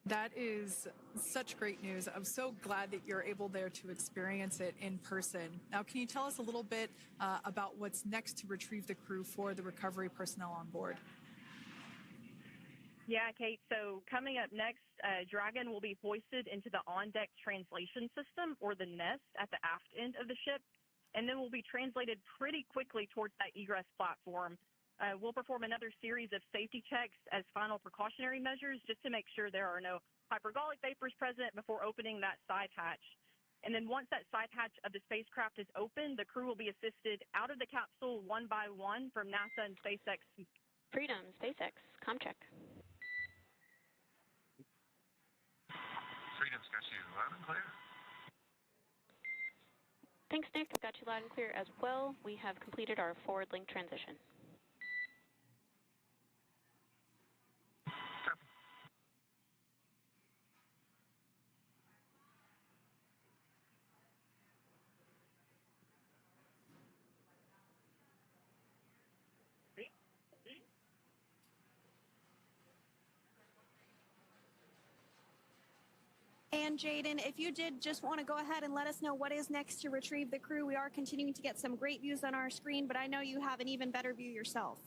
That is such great news. I'm so glad that you're able there to experience it in person. Now, can you tell us a little bit about what's next to retrieve the crew for the recovery personnel on board? Yeah, Kate. So coming up next, Dragon will be hoisted into the on-deck translation system, or the nest, at the aft end of the ship, and then will be translated pretty quickly towards that egress platform. We'll perform another series of safety checks as final precautionary measures just to make sure there are no hypergolic vapors present before opening that side hatch. And then once that side hatch of the spacecraft is open, the crew will be assisted out of the capsule one by one from NASA and SpaceX. Freedom, SpaceX, comm check. Freedom's got you loud and clear. Thanks, Nick. I've got you loud and clear as well. We have completed our forward link transition. And Jaden, if you did just want to go ahead and let us know what is next to retrieve the crew, we are continuing to get some great views on our screen, but I know you have an even better view yourself.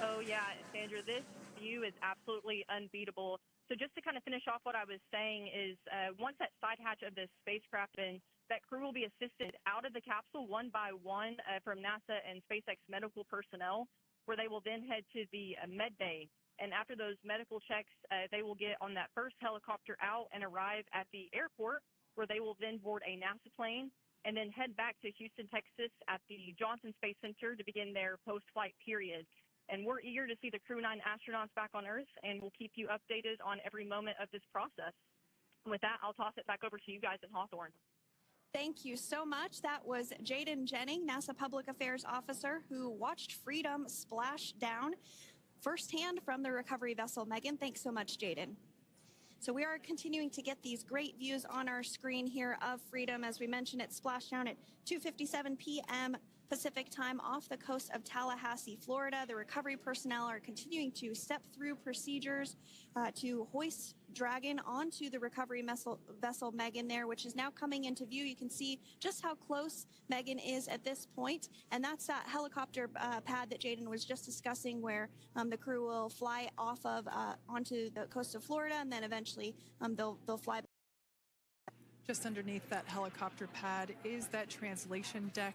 Oh, yeah, Sandra, this view is absolutely unbeatable. So just to kind of finish off what I was saying is once that side hatch of the spacecraft, and that crew will be assisted out of the capsule one by one from NASA and SpaceX medical personnel, where they will then head to the med bay. And after those medical checks, they will get on that first helicopter out and arrive at the airport, where they will then board a NASA plane and then head back to Houston, Texas at the Johnson Space Center to begin their post-flight period. And we're eager to see the Crew 9 astronauts back on Earth, and we'll keep you updated on every moment of this process. With that, I'll toss it back over to you guys in Hawthorne. Thank you so much. That was Jaden Jennings, NASA Public Affairs Officer, who watched Freedom splash down firsthand from the recovery vessel Megan. Thanks so much, Jaden. So we are continuing to get these great views on our screen here of Freedom. As we mentioned, it splashed down at 2:57 p.m. Pacific time off the coast of Tallahassee, Florida. The recovery personnel are continuing to step through procedures to hoist Dragon onto the recovery vessel Megan there, which is now coming into view. You can see just how close Megan is at this point, and that's that helicopter pad that Jaden was just discussing, where the crew will fly off of onto the coast of Florida, and then eventually they'll fly. Just underneath that helicopter pad is that translation deck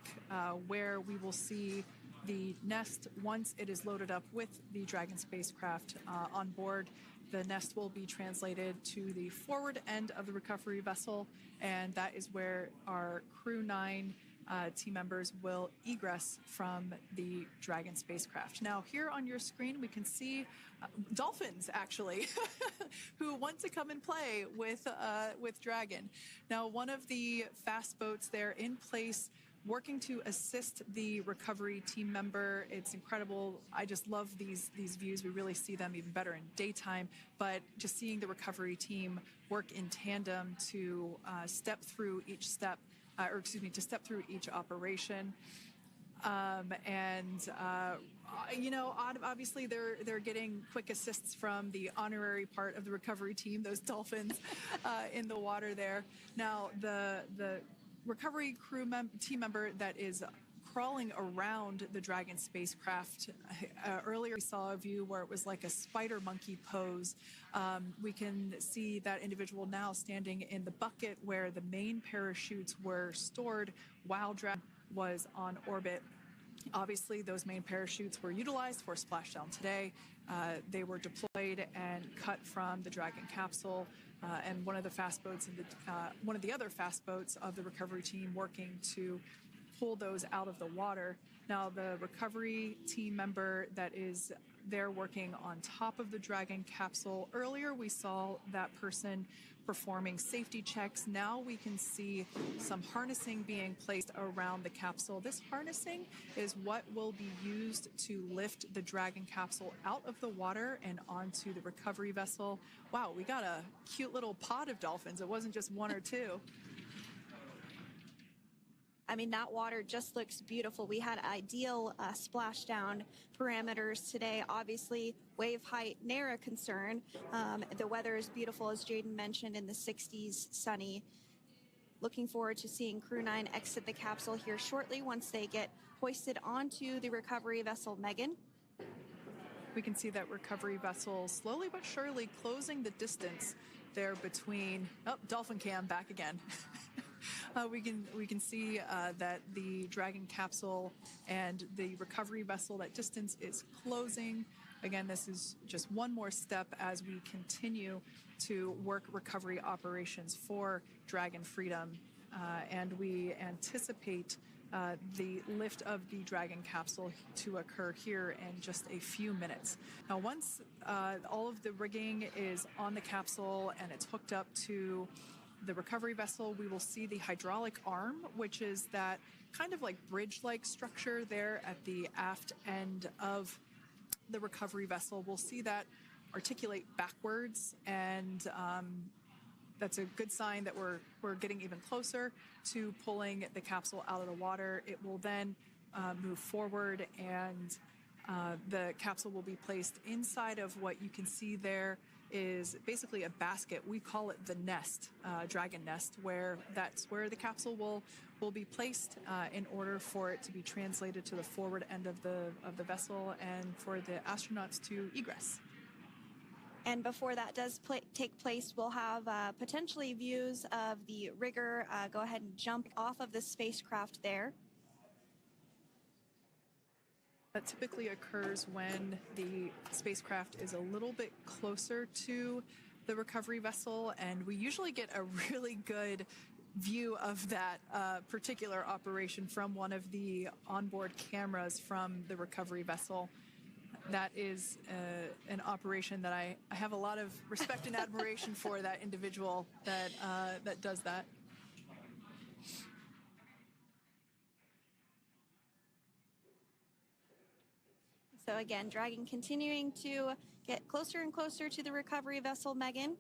where we will see the nest once it is loaded up with the Dragon spacecraft on board. The nest will be translated to the forward end of the recovery vessel, and that is where our Crew 9 team members will egress from the Dragon spacecraft. Now, here on your screen, we can see dolphins, actually, who want to come and play with Dragon. Now, one of the fast boats there in place, working to assist the recovery team member. It's incredible. I just love these views. We really see them even better in daytime, but just seeing the recovery team work in tandem to step through each step, to step through each operation. You know, obviously they're getting quick assists from the honorary part of the recovery team, those dolphins in the water there. Now, the recovery team member that is crawling around the Dragon spacecraft. Earlier we saw a view where it was like a spider monkey pose. We can see that individual now standing in the bucket where the main parachutes were stored while Dragon was on orbit. Obviously, those main parachutes were utilized for splashdown today. They were deployed and cut from the Dragon capsule, and one of the fast boats one of the other fast boats of the recovery team working to pull those out of the water. Now, the recovery team member that is there working on top of the Dragon capsule, earlier we saw that person performing safety checks. Now we can see some harnessing being placed around the capsule. This harnessing is what will be used to lift the Dragon capsule out of the water and onto the recovery vessel. Wow, we got a cute little pod of dolphins. It wasn't just one or two. I mean, that water just looks beautiful. We had ideal splashdown parameters today. Obviously, wave height, ne'er a concern. The weather is beautiful, as Jaden mentioned, in the 60s, sunny. Looking forward to seeing Crew 9 exit the capsule here shortly once they get hoisted onto the recovery vessel Megan. We can see that recovery vessel slowly but surely closing the distance there between, dolphin cam back again. We can see that the Dragon capsule and the recovery vessel, that distance is closing. Again, this is just one more step as we continue to work recovery operations for Dragon Freedom, and we anticipate the lift of the Dragon capsule to occur here in just a few minutes. Now, once all of the rigging is on the capsule and it's hooked up to the recovery vessel, we will see the hydraulic arm, which is that kind of like bridge-like structure there at the aft end of the recovery vessel. We'll see that articulate backwards, and that's a good sign that we're getting even closer to pulling the capsule out of the water. It will then move forward, and the capsule will be placed inside of what you can see there is basically a basket. We call it the nest, Dragon nest, where that's where the capsule will be placed in order for it to be translated to the forward end of the vessel and for the astronauts to egress. And before that does take place, we'll have potentially views of the rigger go ahead and jump off of the spacecraft there. That typically occurs when the spacecraft is a little bit closer to the recovery vessel, and we usually get a really good view of that particular operation from one of the onboard cameras from the recovery vessel. That is an operation that I have a lot of respect and admiration for, that individual that does that. So again, Dragon continuing to get closer and closer to the recovery vessel, Megan.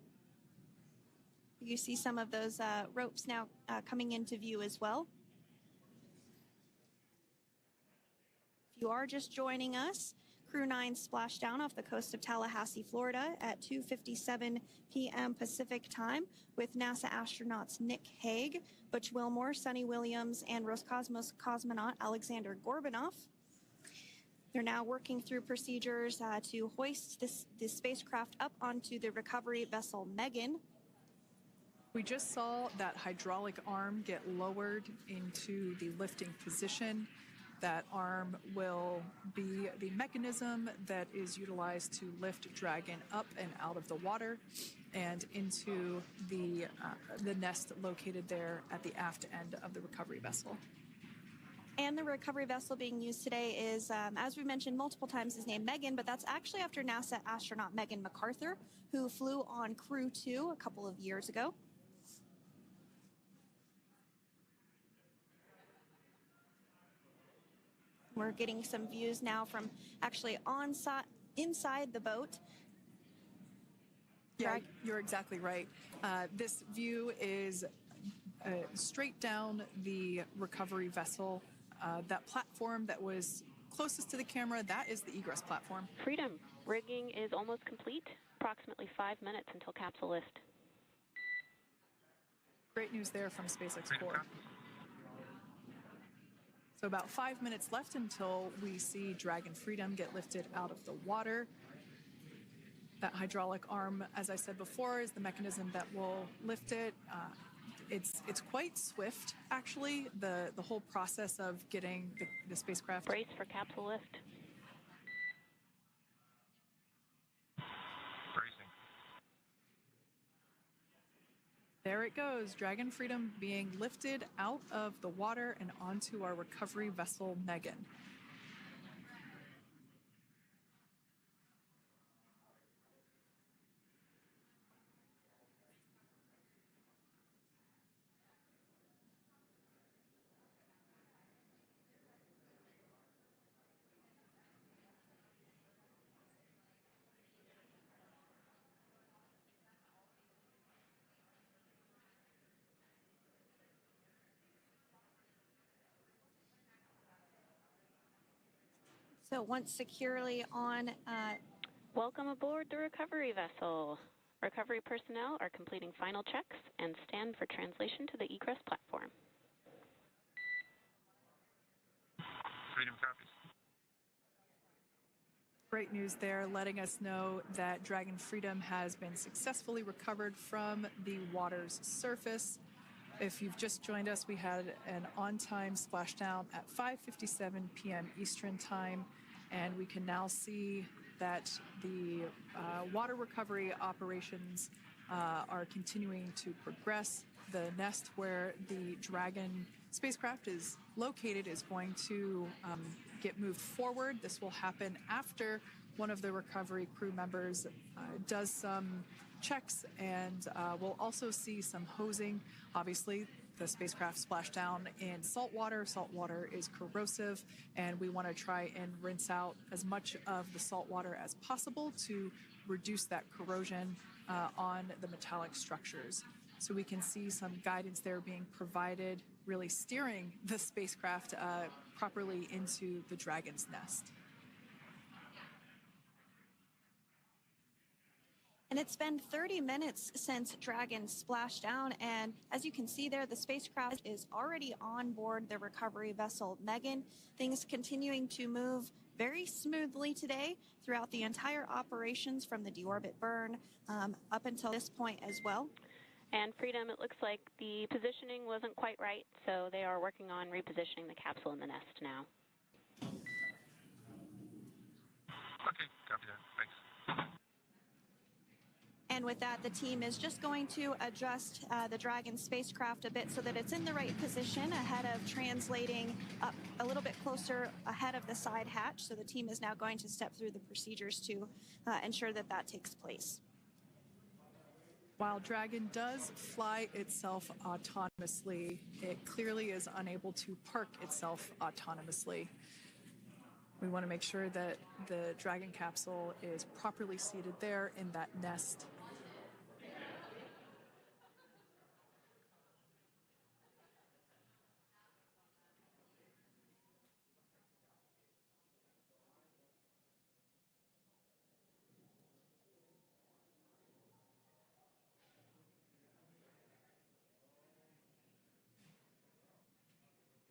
You see some of those ropes now coming into view as well. If you are just joining us, Crew 9 Splashdown off the coast of Tallahassee, Florida at 2:57 p.m. Pacific time with NASA astronauts Nick Hague, Butch Wilmore, Suni Williams, and Roscosmos cosmonaut Alexander Gorbanov. They're now working through procedures to hoist this spacecraft up onto the recovery vessel Megan. We just saw that hydraulic arm get lowered into the lifting position. That arm will be the mechanism that is utilized to lift Dragon up and out of the water and into the nest located there at the aft end of the recovery vessel. And the recovery vessel being used today is, as we mentioned multiple times, is named Megan, but that's actually after NASA astronaut Megan McArthur, who flew on Crew 2 a couple of years ago. We're getting some views now from actually inside the boat. Yeah, you're exactly right. This view is straight down the recovery vessel. That platform that was closest to the camera, that is the egress platform. Freedom. Rigging is almost complete. Approximately 5 minutes until capsule lift. Great news there from SpaceX Core. So about 5 minutes left until we see Dragon Freedom get lifted out of the water. That hydraulic arm, as I said before, is the mechanism that will lift it. It's quite swift, actually, the whole process of getting the spacecraft. Brace for capsule lift. Bracing. There it goes, Dragon Freedom being lifted out of the water and onto our recovery vessel, Megan. So once securely on... Welcome aboard the recovery vessel. Recovery personnel are completing final checks and stand for translation to the egress platform. Freedom copies. Great news there, letting us know that Dragon Freedom has been successfully recovered from the water's surface. If you've just joined us, we had an on-time splashdown at 5:57 p.m. Eastern Time, and we can now see that the water recovery operations are continuing to progress. The nest where the Dragon spacecraft is located is going to get moved forward. This will happen after one of the recovery crew members does some checks, and we'll also see some hosing. Obviously, the spacecraft splashed down in salt water. Salt water is corrosive, and we want to try and rinse out as much of the salt water as possible to reduce that corrosion on the metallic structures. So we can see some guidance there being provided, really steering the spacecraft properly into the Dragon's nest. And it's been 30 minutes since Dragon splashed down, and as you can see there, the spacecraft is already on board the recovery vessel Megan. Things continuing to move very smoothly today throughout the entire operations from the deorbit burn up until this point as well. And Freedom, it looks like the positioning wasn't quite right, so they are working on repositioning the capsule in the nest now. Okay, copy that. Thanks. And with that, the team is just going to adjust the Dragon spacecraft a bit so that it's in the right position ahead of translating up a little bit closer ahead of the side hatch. So the team is now going to step through the procedures to ensure that that takes place. While Dragon does fly itself autonomously, it clearly is unable to park itself autonomously. We want to make sure that the Dragon capsule is properly seated there in that nest.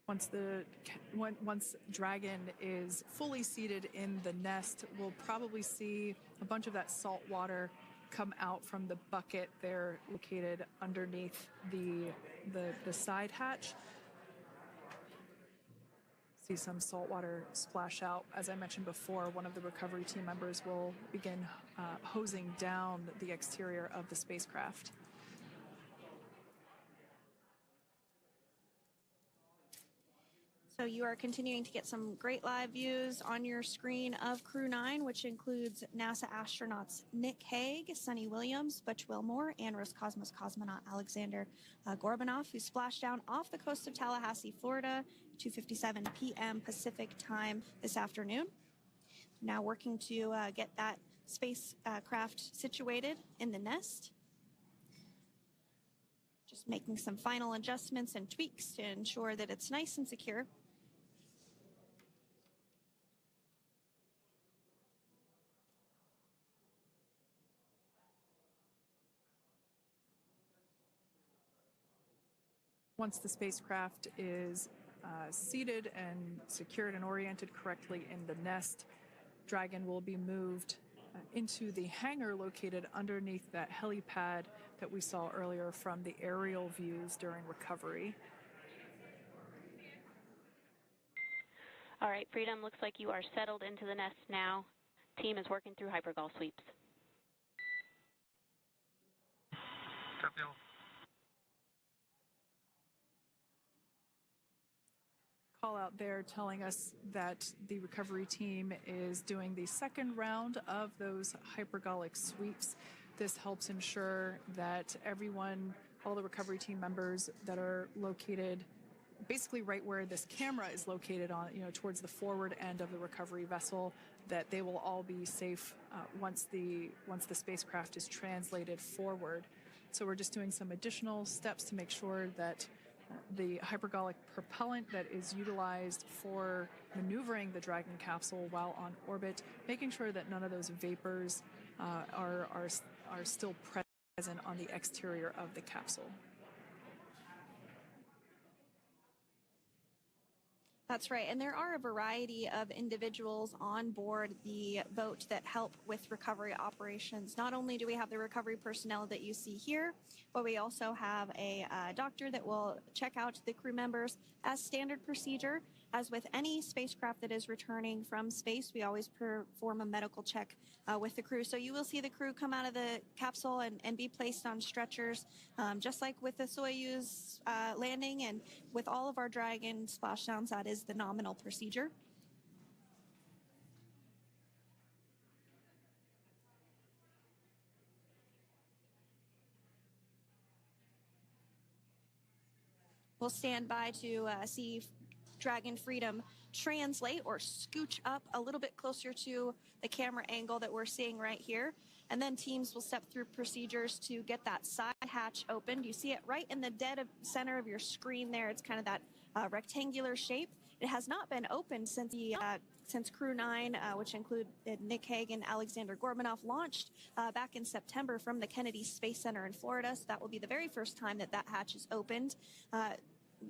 Once Dragon is fully seated in the nest, we'll probably see a bunch of that salt water come out from the bucket there located underneath the side hatch. See some salt water splash out. As I mentioned before, one of the recovery team members will begin hosing down the exterior of the spacecraft. So you are continuing to get some great live views on your screen of Crew 9, which includes NASA astronauts Nick Hague, Suni Williams, Butch Wilmore, and Roscosmos cosmonaut Alexander Gorbanov, who splashed down off the coast of Tallahassee, Florida, 2:57 p.m. Pacific time this afternoon. Now working to get that spacecraft situated in the nest. Just making some final adjustments and tweaks to ensure that it's nice and secure. Once the spacecraft is seated and secured and oriented correctly in the nest, Dragon will be moved into the hangar located underneath that helipad that we saw earlier from the aerial views during recovery. All right, Freedom, looks like you are settled into the nest now. Team is working through hypergol sweeps. Copy all. Call out there telling us that the recovery team is doing the second round of those hypergolic sweeps. This helps ensure that everyone, all the recovery team members that are located basically right where this camera is located on, towards the forward end of the recovery vessel, that they will all be safe once the spacecraft is translated forward. So we're just doing some additional steps to make sure that the hypergolic propellant that is utilized for maneuvering the Dragon capsule while on orbit, making sure that none of those vapors are still present on the exterior of the capsule. That's right, and there are a variety of individuals on board the boat that help with recovery operations. Not only do we have the recovery personnel that you see here, but we also have a doctor that will check out the crew members as standard procedure. As with any spacecraft that is returning from space, we always perform a medical check with the crew. So you will see the crew come out of the capsule and be placed on stretchers, just like with the Soyuz landing and with all of our Dragon splashdowns. That is the nominal procedure. We'll stand by to see Dragon Freedom translate or scooch up a little bit closer to the camera angle that we're seeing right here. And then teams will step through procedures to get that side hatch opened. You see it right in the dead center of your screen there. It's kind of that rectangular shape. It has not been opened since Crew 9, which include Nick Hague and Alexander Gorbunoff, launched back in September from the Kennedy Space Center in Florida. So that will be the very first time that hatch is opened.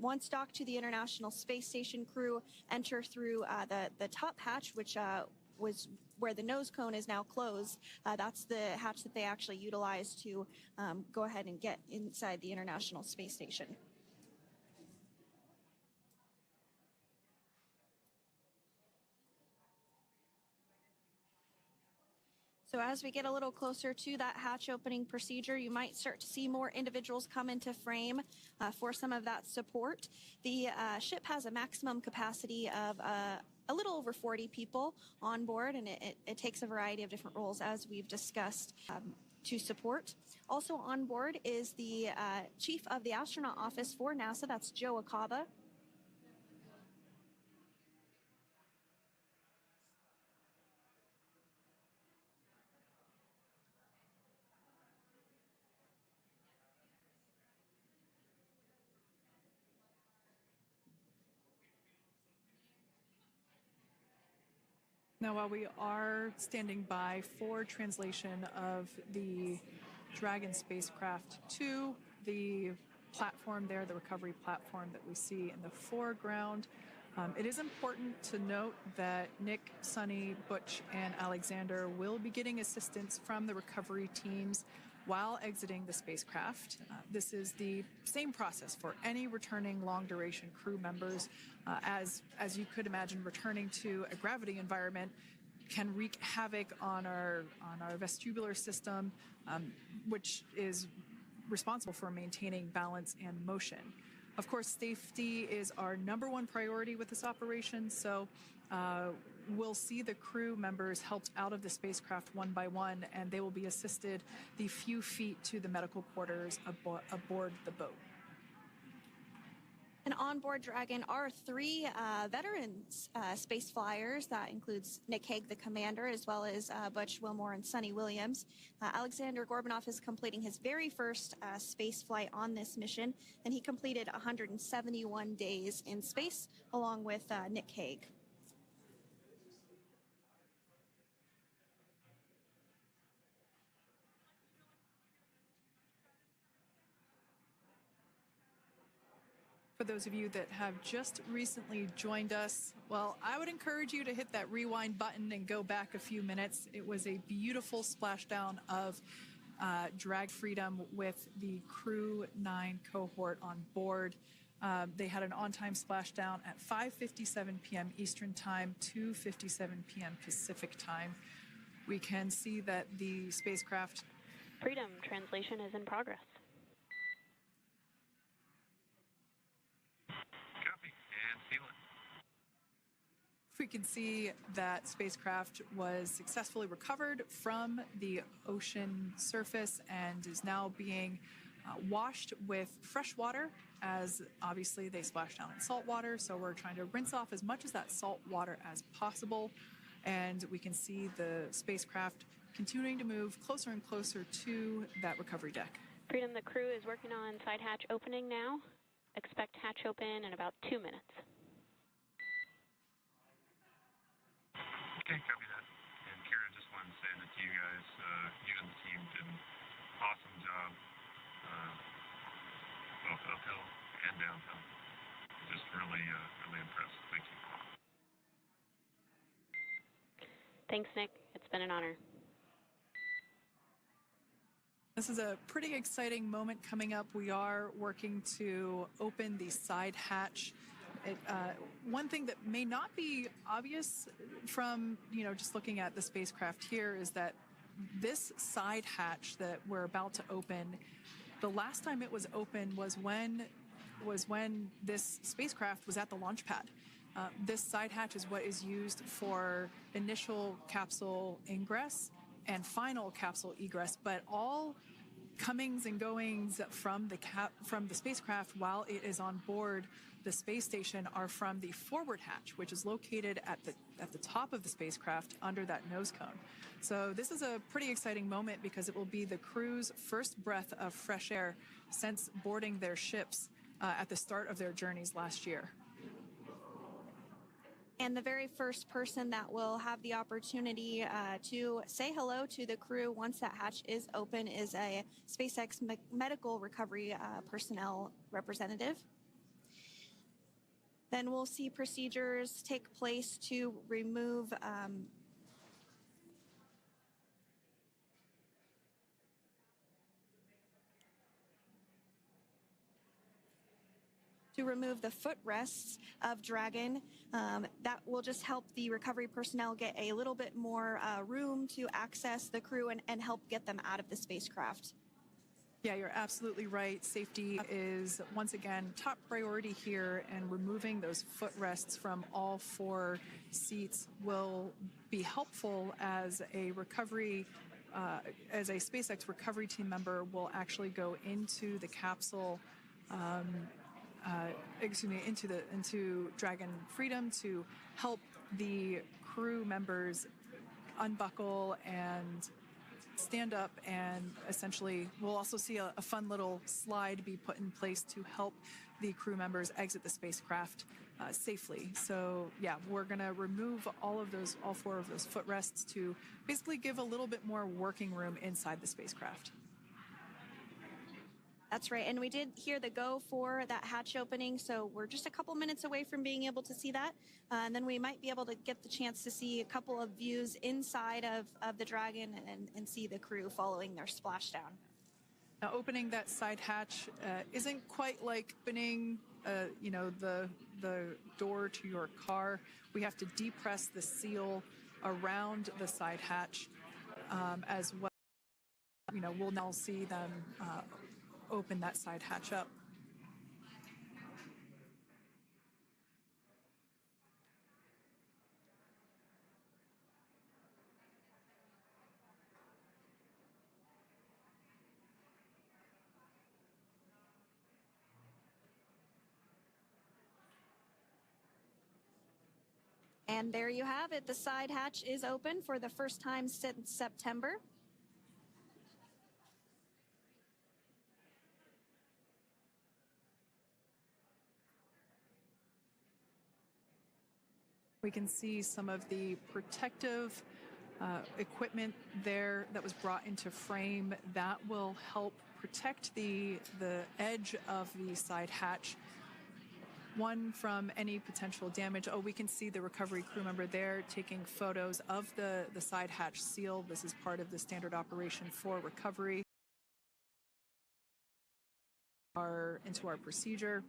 Once docked to the International Space Station, crew enter through the top hatch, which was where the nose cone is now closed. That's the hatch that they actually utilize to go ahead and get inside the International Space Station. So as we get a little closer to that hatch opening procedure, you might start to see more individuals come into frame for some of that support. The ship has a maximum capacity of a little over 40 people on board, and it takes a variety of different roles, as we've discussed, to support. Also on board is the Chief of the Astronaut Office for NASA, that's Joe Acaba. Now, while we are standing by for translation of the Dragon spacecraft to the platform there, the recovery platform that we see in the foreground, it is important to note that Nick, Suni, Butch, and Alexander will be getting assistance from the recovery teams while exiting the spacecraft. This is the same process for any returning long-duration crew members. As you could imagine, returning to a gravity environment can wreak havoc on our vestibular system, which is responsible for maintaining balance and motion. Of course, safety is our #1 priority with this operation, so we'll see the crew members helped out of the spacecraft one by one, and they will be assisted the few feet to the medical quarters aboard the boat. And on board Dragon are 3 veteran space flyers. That includes Nick Hague, the commander, as well as Butch, Wilmore, and Suni Williams. Alexander Gorbunoff is completing his very first space flight on this mission, and he completed 171 days in space along with Nick Hague. For those of you that have just recently joined us, well, I would encourage you to hit that rewind button and go back a few minutes. It was a beautiful splashdown of drag freedom with the Crew 9 cohort on board. They had an on-time splashdown at 5:57 p.m. Eastern Time, 2:57 p.m. Pacific Time. We can see that the spacecraft... Freedom translation is in progress. We can see that spacecraft was successfully recovered from the ocean surface and is now being washed with fresh water, as obviously they splashed down in salt water. So we're trying to rinse off as much of that salt water as possible. And we can see the spacecraft continuing to move closer and closer to that recovery deck. Freedom, the crew is working on side hatch opening now. Expect hatch open in about 2 minutes. Okay, copy that. And Kira, just wanted to say that you guys, you and the team did an awesome job, both uphill and downhill. Just really, really impressed. Thank you. Thanks, Nick. It's been an honor. This is a pretty exciting moment coming up. We are working to open the side hatch. One thing that may not be obvious from, just looking at the spacecraft here is that this side hatch that we're about to open, the last time it was open was when this spacecraft was at the launch pad. This side hatch is what is used for initial capsule ingress and final capsule egress, but all comings and goings from the spacecraft while it is on board the space station are from the forward hatch, which is located at the top of the spacecraft under that nose cone. So this is a pretty exciting moment because it will be the crew's first breath of fresh air since boarding their ships at the start of their journeys last year. And the very first person that will have the opportunity to say hello to the crew once that hatch is open is a SpaceX medical recovery personnel representative. Then we'll see procedures take place to remove the footrests of Dragon. That will just help the recovery personnel get a little bit more room to access the crew and help get them out of the spacecraft. Yeah, you're absolutely right. Safety is, once again, top priority here, and removing those footrests from all 4 seats will be helpful as a recovery, as a SpaceX recovery team member will actually go into the capsule, into Dragon Freedom to help the crew members unbuckle and stand up, and essentially we'll also see a fun little slide be put in place to help the crew members exit the spacecraft safely. So yeah, we're gonna remove all 4 of those footrests to basically give a little bit more working room inside the spacecraft. That's right, and we did hear the go for that hatch opening, so we're just a couple minutes away from being able to see that, and then we might be able to get the chance to see a couple of views inside of the Dragon and see the crew following their splashdown. Now, opening that side hatch isn't quite like opening, the door to your car. We have to depress the seal around the side hatch as well. We'll now see them open that side hatch up. And there you have it. The side hatch is open for the first time since September. We can see some of the protective equipment there that was brought into frame that will help protect the edge of the side hatch, one, from any potential damage. Oh, we can see the recovery crew member there taking photos of the side hatch seal. This is part of the standard operation for recovery. Into our procedure.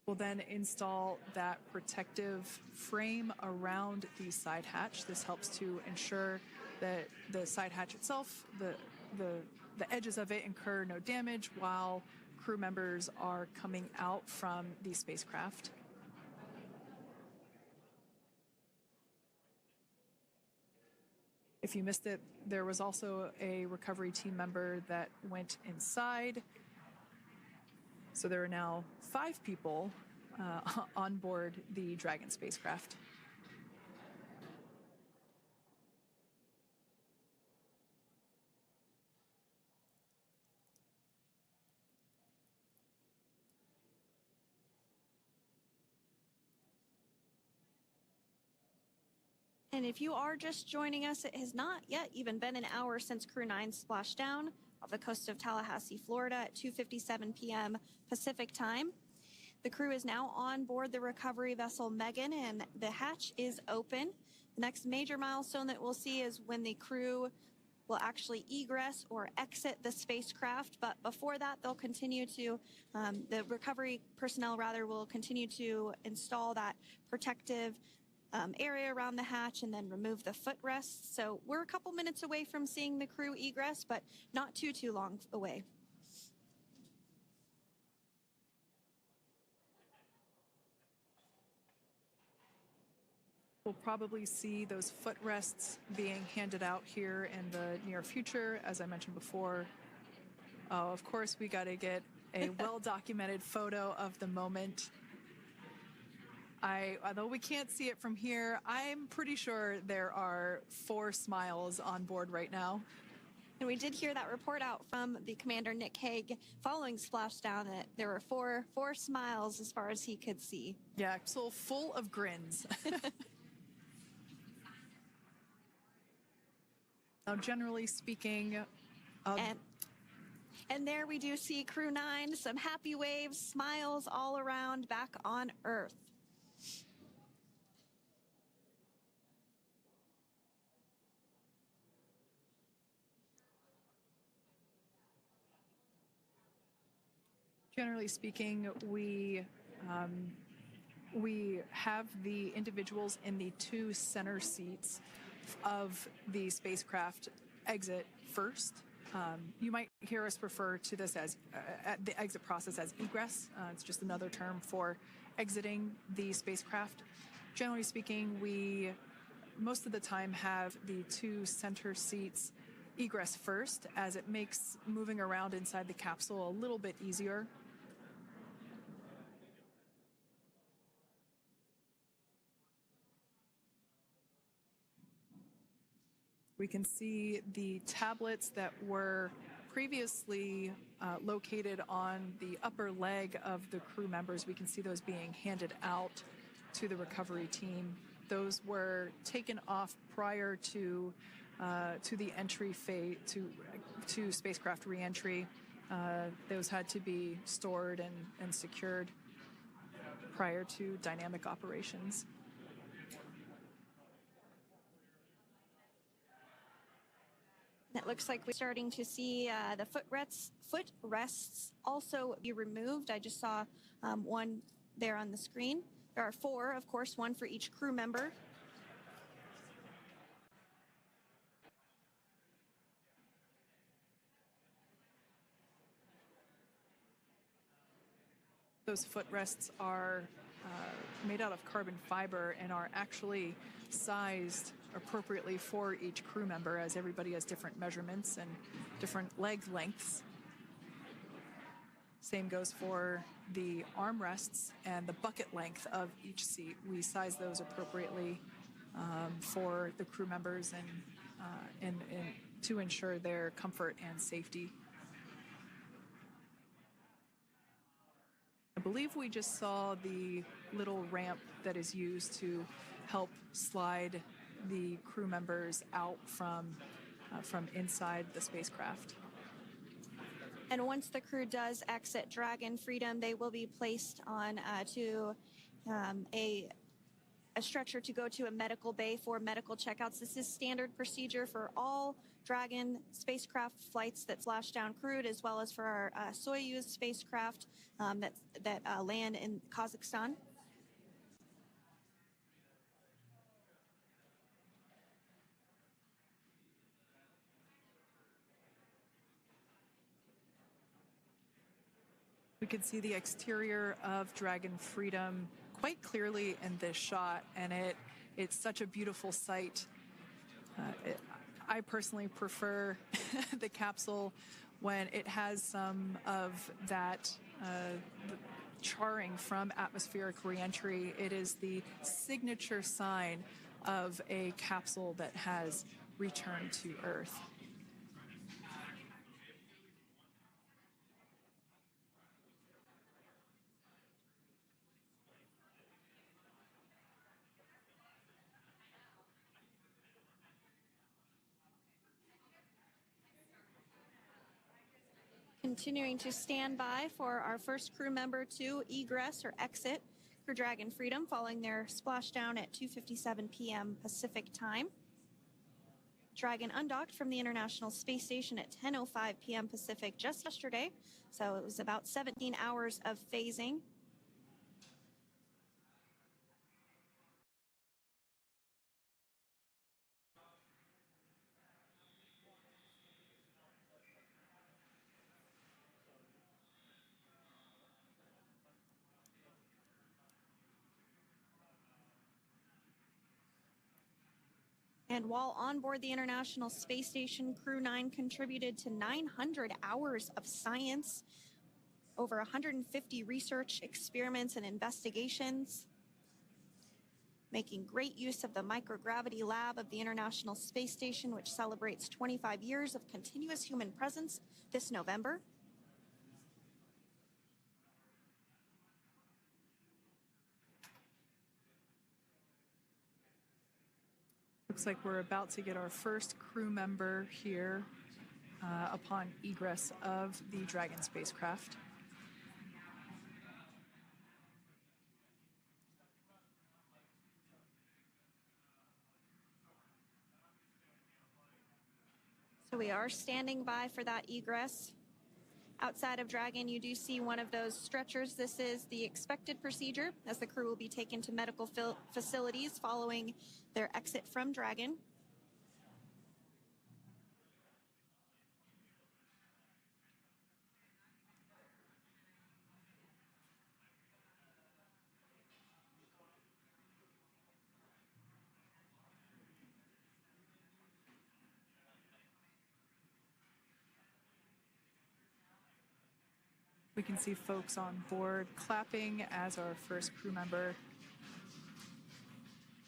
We'll then install that protective frame around the side hatch. This helps to ensure that the side hatch itself, the edges of it, incur no damage while crew members are coming out from the spacecraft. If you missed it, there was also a recovery team member that went inside. So there are now 5 people on board the Dragon spacecraft. And if you are just joining us, it has not yet even been an hour since Crew 9 splashed down off the coast of Tallahassee, Florida at 2:57 p.m. Pacific time. The crew is now on board the recovery vessel Megan, and the hatch is open. The next major milestone that we'll see is when the crew will actually egress or exit the spacecraft. But before that, they'll continue to, the recovery personnel rather, will continue to install that protective area around the hatch and then remove the footrests. So we're a couple minutes away from seeing the crew egress, but not too long away. We'll probably see those footrests being handed out here in the near future, as I mentioned before. Of course, we got to get a well-documented photo of the moment. Although we can't see it from here, I'm pretty sure there are 4 smiles on board right now. And we did hear that report out from the commander, Nick Hague, following Splashdown, that there were four smiles as far as he could see. Yeah, so full of grins. Now, generally speaking, and there we do see Crew 9, some happy waves, smiles all around back on Earth. generally speaking, we have the individuals in the two center seats of the spacecraft exit first. You might hear us refer to this as the exit process as egress. It's just another term for exiting the spacecraft. Generally speaking, we most of the time have the two center seats egress first, as it makes moving around inside the capsule a little bit easier. We can see the tablets that were previously located on the upper leg of the crew members. We can see those being handed out to the recovery team. Those were taken off prior to the entry phase, to spacecraft reentry. Those had to be stored and secured prior to dynamic operations. It looks like we're starting to see the footrests also be removed. I just saw one there on the screen. There are four, of course, one for each crew member. Those footrests are made out of carbon fiber and are actually sized appropriately for each crew member, as everybody has different measurements and different leg lengths. Same goes for the armrests and the bucket length of each seat. We size those appropriately for the crew members and to ensure their comfort and safety. I believe we just saw the little ramp that is used to help slide the crew members out from inside the spacecraft. And once the crew does exit Dragon Freedom, they will be placed on to a stretcher to go to a medical bay for medical checkouts. This is standard procedure for all Dragon spacecraft flights that Splashdown crewed, as well as for our Soyuz spacecraft that land in Kazakhstan. We can see the exterior of Dragon Freedom quite clearly in this shot, and it's such a beautiful sight. I personally prefer the capsule when it has some of that charring from atmospheric reentry. It is the signature sign of a capsule that has returned to Earth. Continuing to stand by for our first crew member to egress or exit for Dragon Freedom following their splashdown at 2:57 p.m. Pacific time. Dragon undocked from the International Space Station at 10:05 p.m. Pacific just yesterday, so it was about 17 hours of phasing. And while on board the International Space Station, Crew 9 contributed to 900 hours of science, over 150 research experiments and investigations. making great use of the microgravity lab of the International Space Station, which celebrates 25 years of continuous human presence this November. Looks like we're about to get our first crew member here upon egress of the Dragon spacecraft. So we are standing by for that egress. Outside of Dragon, you do see one of those stretchers. This is the expected procedure as the crew will be taken to medical facilities following their exit from Dragon. We can see folks on board clapping as our first crew member.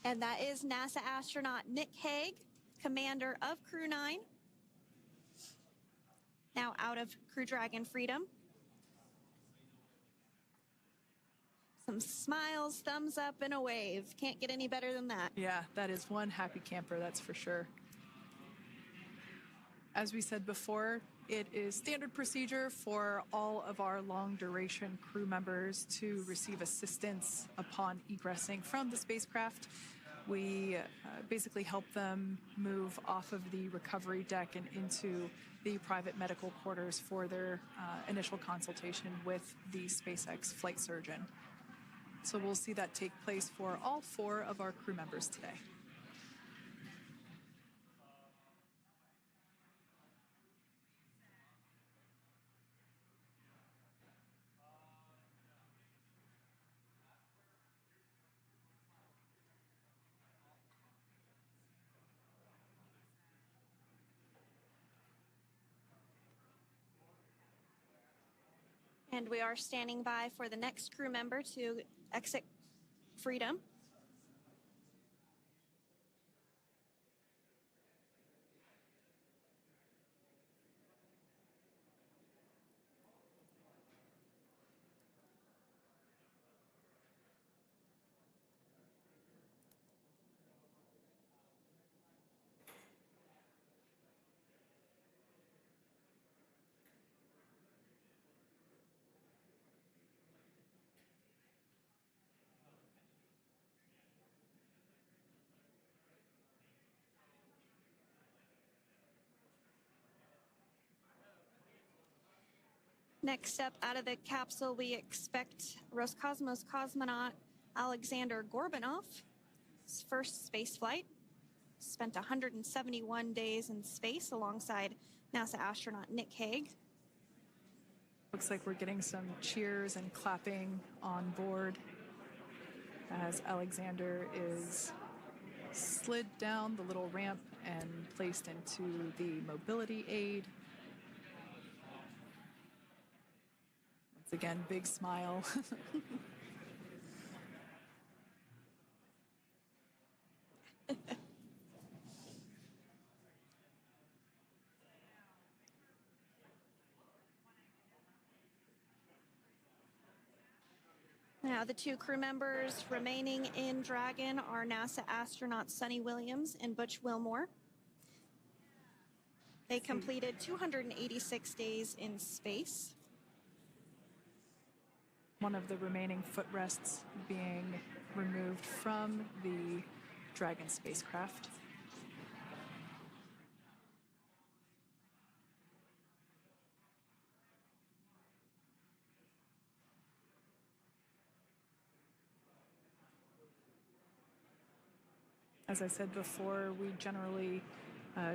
And that is NASA astronaut Nick Hague, commander of Crew 9, now out of Crew Dragon Freedom. Some smiles, thumbs up, and a wave. Can't get any better than that. Yeah, that is one happy camper, that's for sure. As we said before, it is standard procedure for all of our long-duration crew members to receive assistance upon egressing from the spacecraft. We basically help them move off of the recovery deck and into the private medical quarters for their initial consultation with the SpaceX flight surgeon. So we'll see that take place for all 4 of our crew members today. And we are standing by for the next crew member to exit Freedom. Next up out of the capsule, we expect Roscosmos cosmonaut Alexander Gorbanov. His first space flight. Spent 171 days in space alongside NASA astronaut Nick Hague. Looks like we're getting some cheers and clapping on board as Alexander is slid down the little ramp and placed into the mobility aid. Once again, big smile. Now, the 2 crew members remaining in Dragon are NASA astronauts Suni Williams and Butch Wilmore. They completed 286 days in space. One of the remaining footrests being removed from the Dragon spacecraft. As I said before, we generally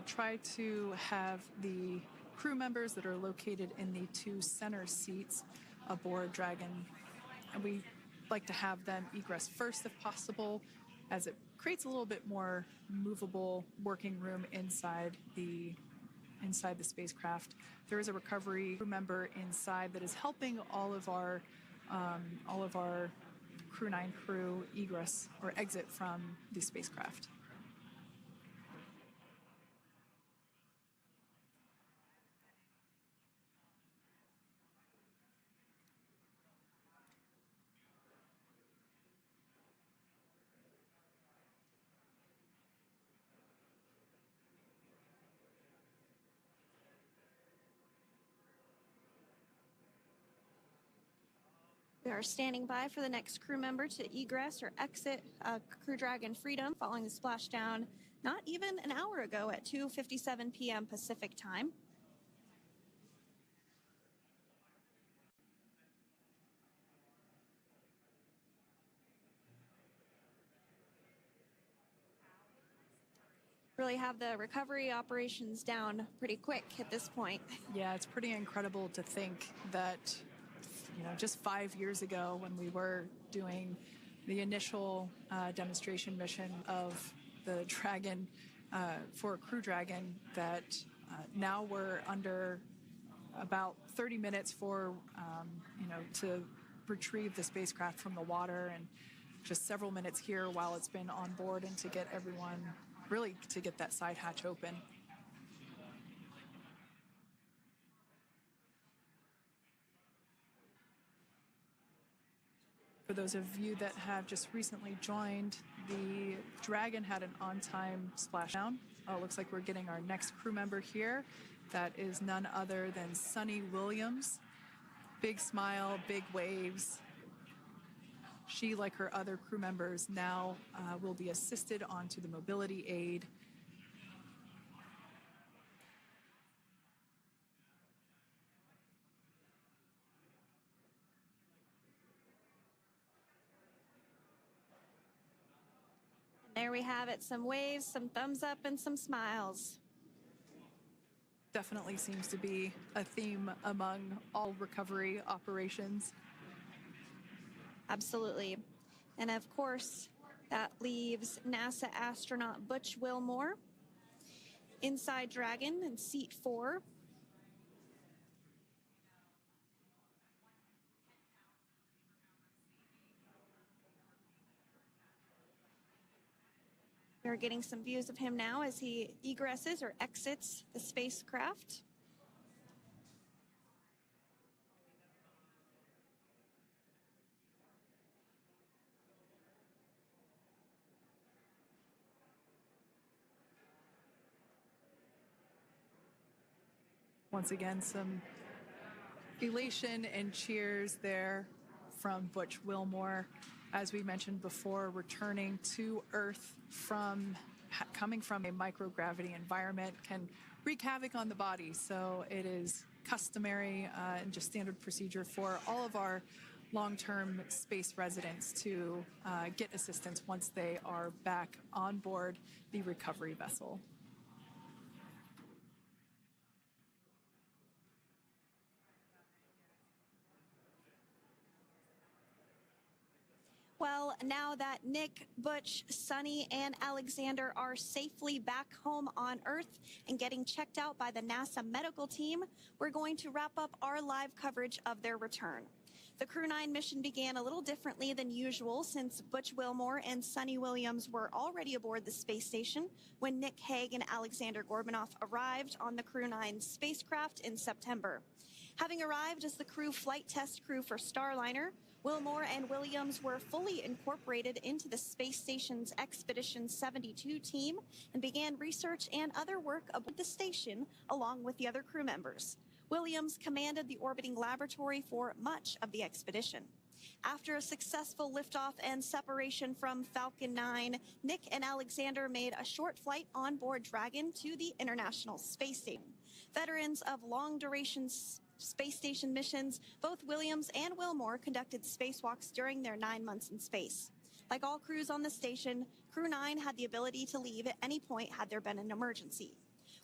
try to have the crew members that are located in the 2 center seats aboard Dragon, and we like to have them egress first if possible, as it creates a little bit more movable working room inside the spacecraft. There is a recovery crew member inside that is helping all of our Crew 9 crew egress or exit from the spacecraft. We are standing by for the next crew member to egress or exit Crew Dragon Freedom following the splashdown not even an hour ago at 2:57 p.m. Pacific time. Really have the recovery operations down pretty quick at this point. Yeah, it's pretty incredible to think that, just 5 years ago when we were doing the initial demonstration mission of the Dragon for Crew Dragon, that now we're under about 30 minutes for, to retrieve the spacecraft from the water, and just several minutes here while it's been on board, and to get everyone, really to get that side hatch open. For those of you that have just recently joined, the Dragon had an on-time splashdown. Looks like we're getting our next crew member here. That is none other than Suni Williams. Big smile, big waves. She, like her other crew members, now will be assisted onto the mobility aid. There we have it, some waves, some thumbs up, and some smiles. Definitely seems to be a theme among all recovery operations. Absolutely. And of course, that leaves NASA astronaut Butch Wilmore inside Dragon in seat 4. We're getting some views of him now as he egresses or exits the spacecraft. Once again, some elation and cheers there from Butch Wilmore. As we mentioned before, returning to Earth coming from a microgravity environment can wreak havoc on the body. So it is customary and just standard procedure for all of our long-term space residents to get assistance once they are back on board the recovery vessel. Well, now that Nick, Butch, Suni, and Alexander are safely back home on Earth and getting checked out by the NASA medical team, we're going to wrap up our live coverage of their return. The Crew 9 mission began a little differently than usual since Butch Wilmore and Suni Williams were already aboard the space station when Nick Hague and Alexander Gorbanoff arrived on the Crew 9 spacecraft in September. Having arrived as the crew flight test crew for Starliner, Wilmore and Williams were fully incorporated into the space station's Expedition 72 team and began research and other work aboard the station along with the other crew members. Williams commanded the orbiting laboratory for much of the expedition. After a successful liftoff and separation from Falcon 9, Nick and Alexander made a short flight on board Dragon to the International Space Station. Veterans of long-duration space station missions, both Williams and Wilmore conducted spacewalks during their 9 months in space. Like all crews on the station, Crew 9 had the ability to leave at any point had there been an emergency.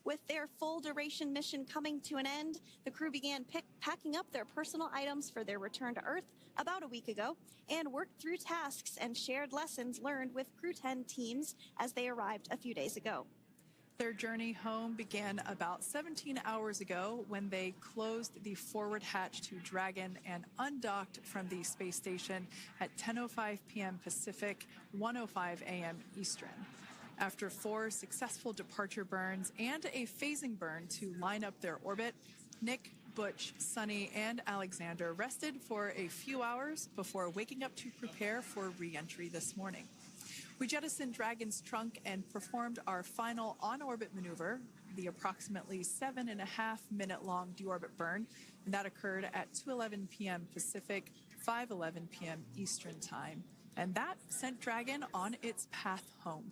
With their full-duration mission coming to an end, the crew began packing up their personal items for their return to Earth about a week ago and worked through tasks and shared lessons learned with Crew 10 teams as they arrived a few days ago. Their journey home began about 17 hours ago when they closed the forward hatch to Dragon and undocked from the space station at 10:05 p.m. Pacific, 1:05 a.m. Eastern. After 4 successful departure burns and a phasing burn to line up their orbit, Nick, Butch, Suni, and Alexander rested for a few hours before waking up to prepare for re-entry this morning. We jettisoned Dragon's trunk and performed our final on-orbit maneuver, the approximately 7.5-minute long deorbit burn, and that occurred at 2:11 p.m. Pacific, 5:11 p.m. Eastern Time. And that sent Dragon on its path home.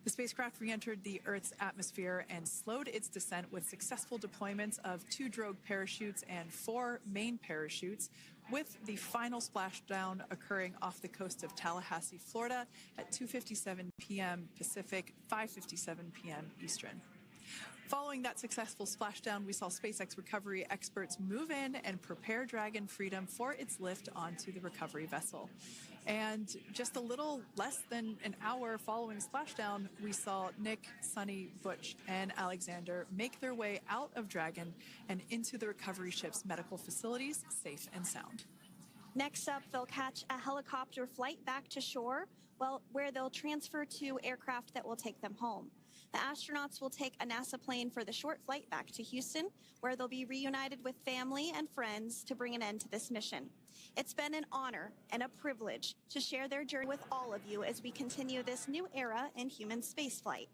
The spacecraft re-entered the Earth's atmosphere and slowed its descent with successful deployments of 2 drogue parachutes and 4 main parachutes, with the final splashdown occurring off the coast of Tallahassee, Florida at 2:57 p.m. Pacific, 5:57 p.m. Eastern. Following that successful splashdown, we saw SpaceX recovery experts move in and prepare Dragon Freedom for its lift onto the recovery vessel. And just a little less than an hour following splashdown, we saw Nick, Suni, Butch, and Alexander make their way out of Dragon and into the recovery ship's medical facilities, safe and sound. Next up, they'll catch a helicopter flight back to shore, where they'll transfer to aircraft that will take them home. The astronauts will take a NASA plane for the short flight back to Houston, where they'll be reunited with family and friends to bring an end to this mission. It's been an honor and a privilege to share their journey with all of you as we continue this new era in human spaceflight.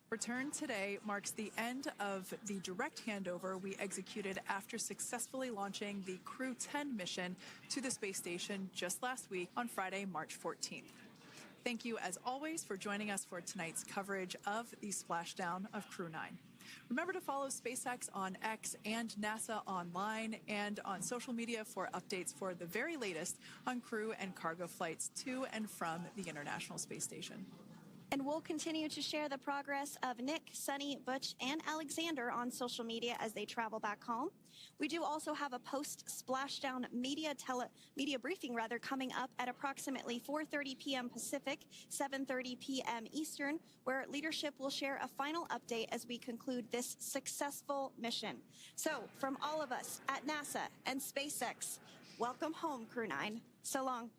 Return today marks the end of the direct handover we executed after successfully launching the Crew 10 mission to the space station just last week on Friday, March 14th. Thank you, as always, for joining us for tonight's coverage of the splashdown of Crew 9. Remember to follow SpaceX on X and NASA online and on social media for updates for the very latest on crew and cargo flights to and from the International Space Station. And we'll continue to share the progress of Nick, Suni, Butch, and Alexander on social media as they travel back home. We do also have a post-splashdown media briefing coming up at approximately 4:30 p.m. Pacific, 7:30 p.m. Eastern, where leadership will share a final update as we conclude this successful mission. So, from all of us at NASA and SpaceX, welcome home, Crew 9. So long.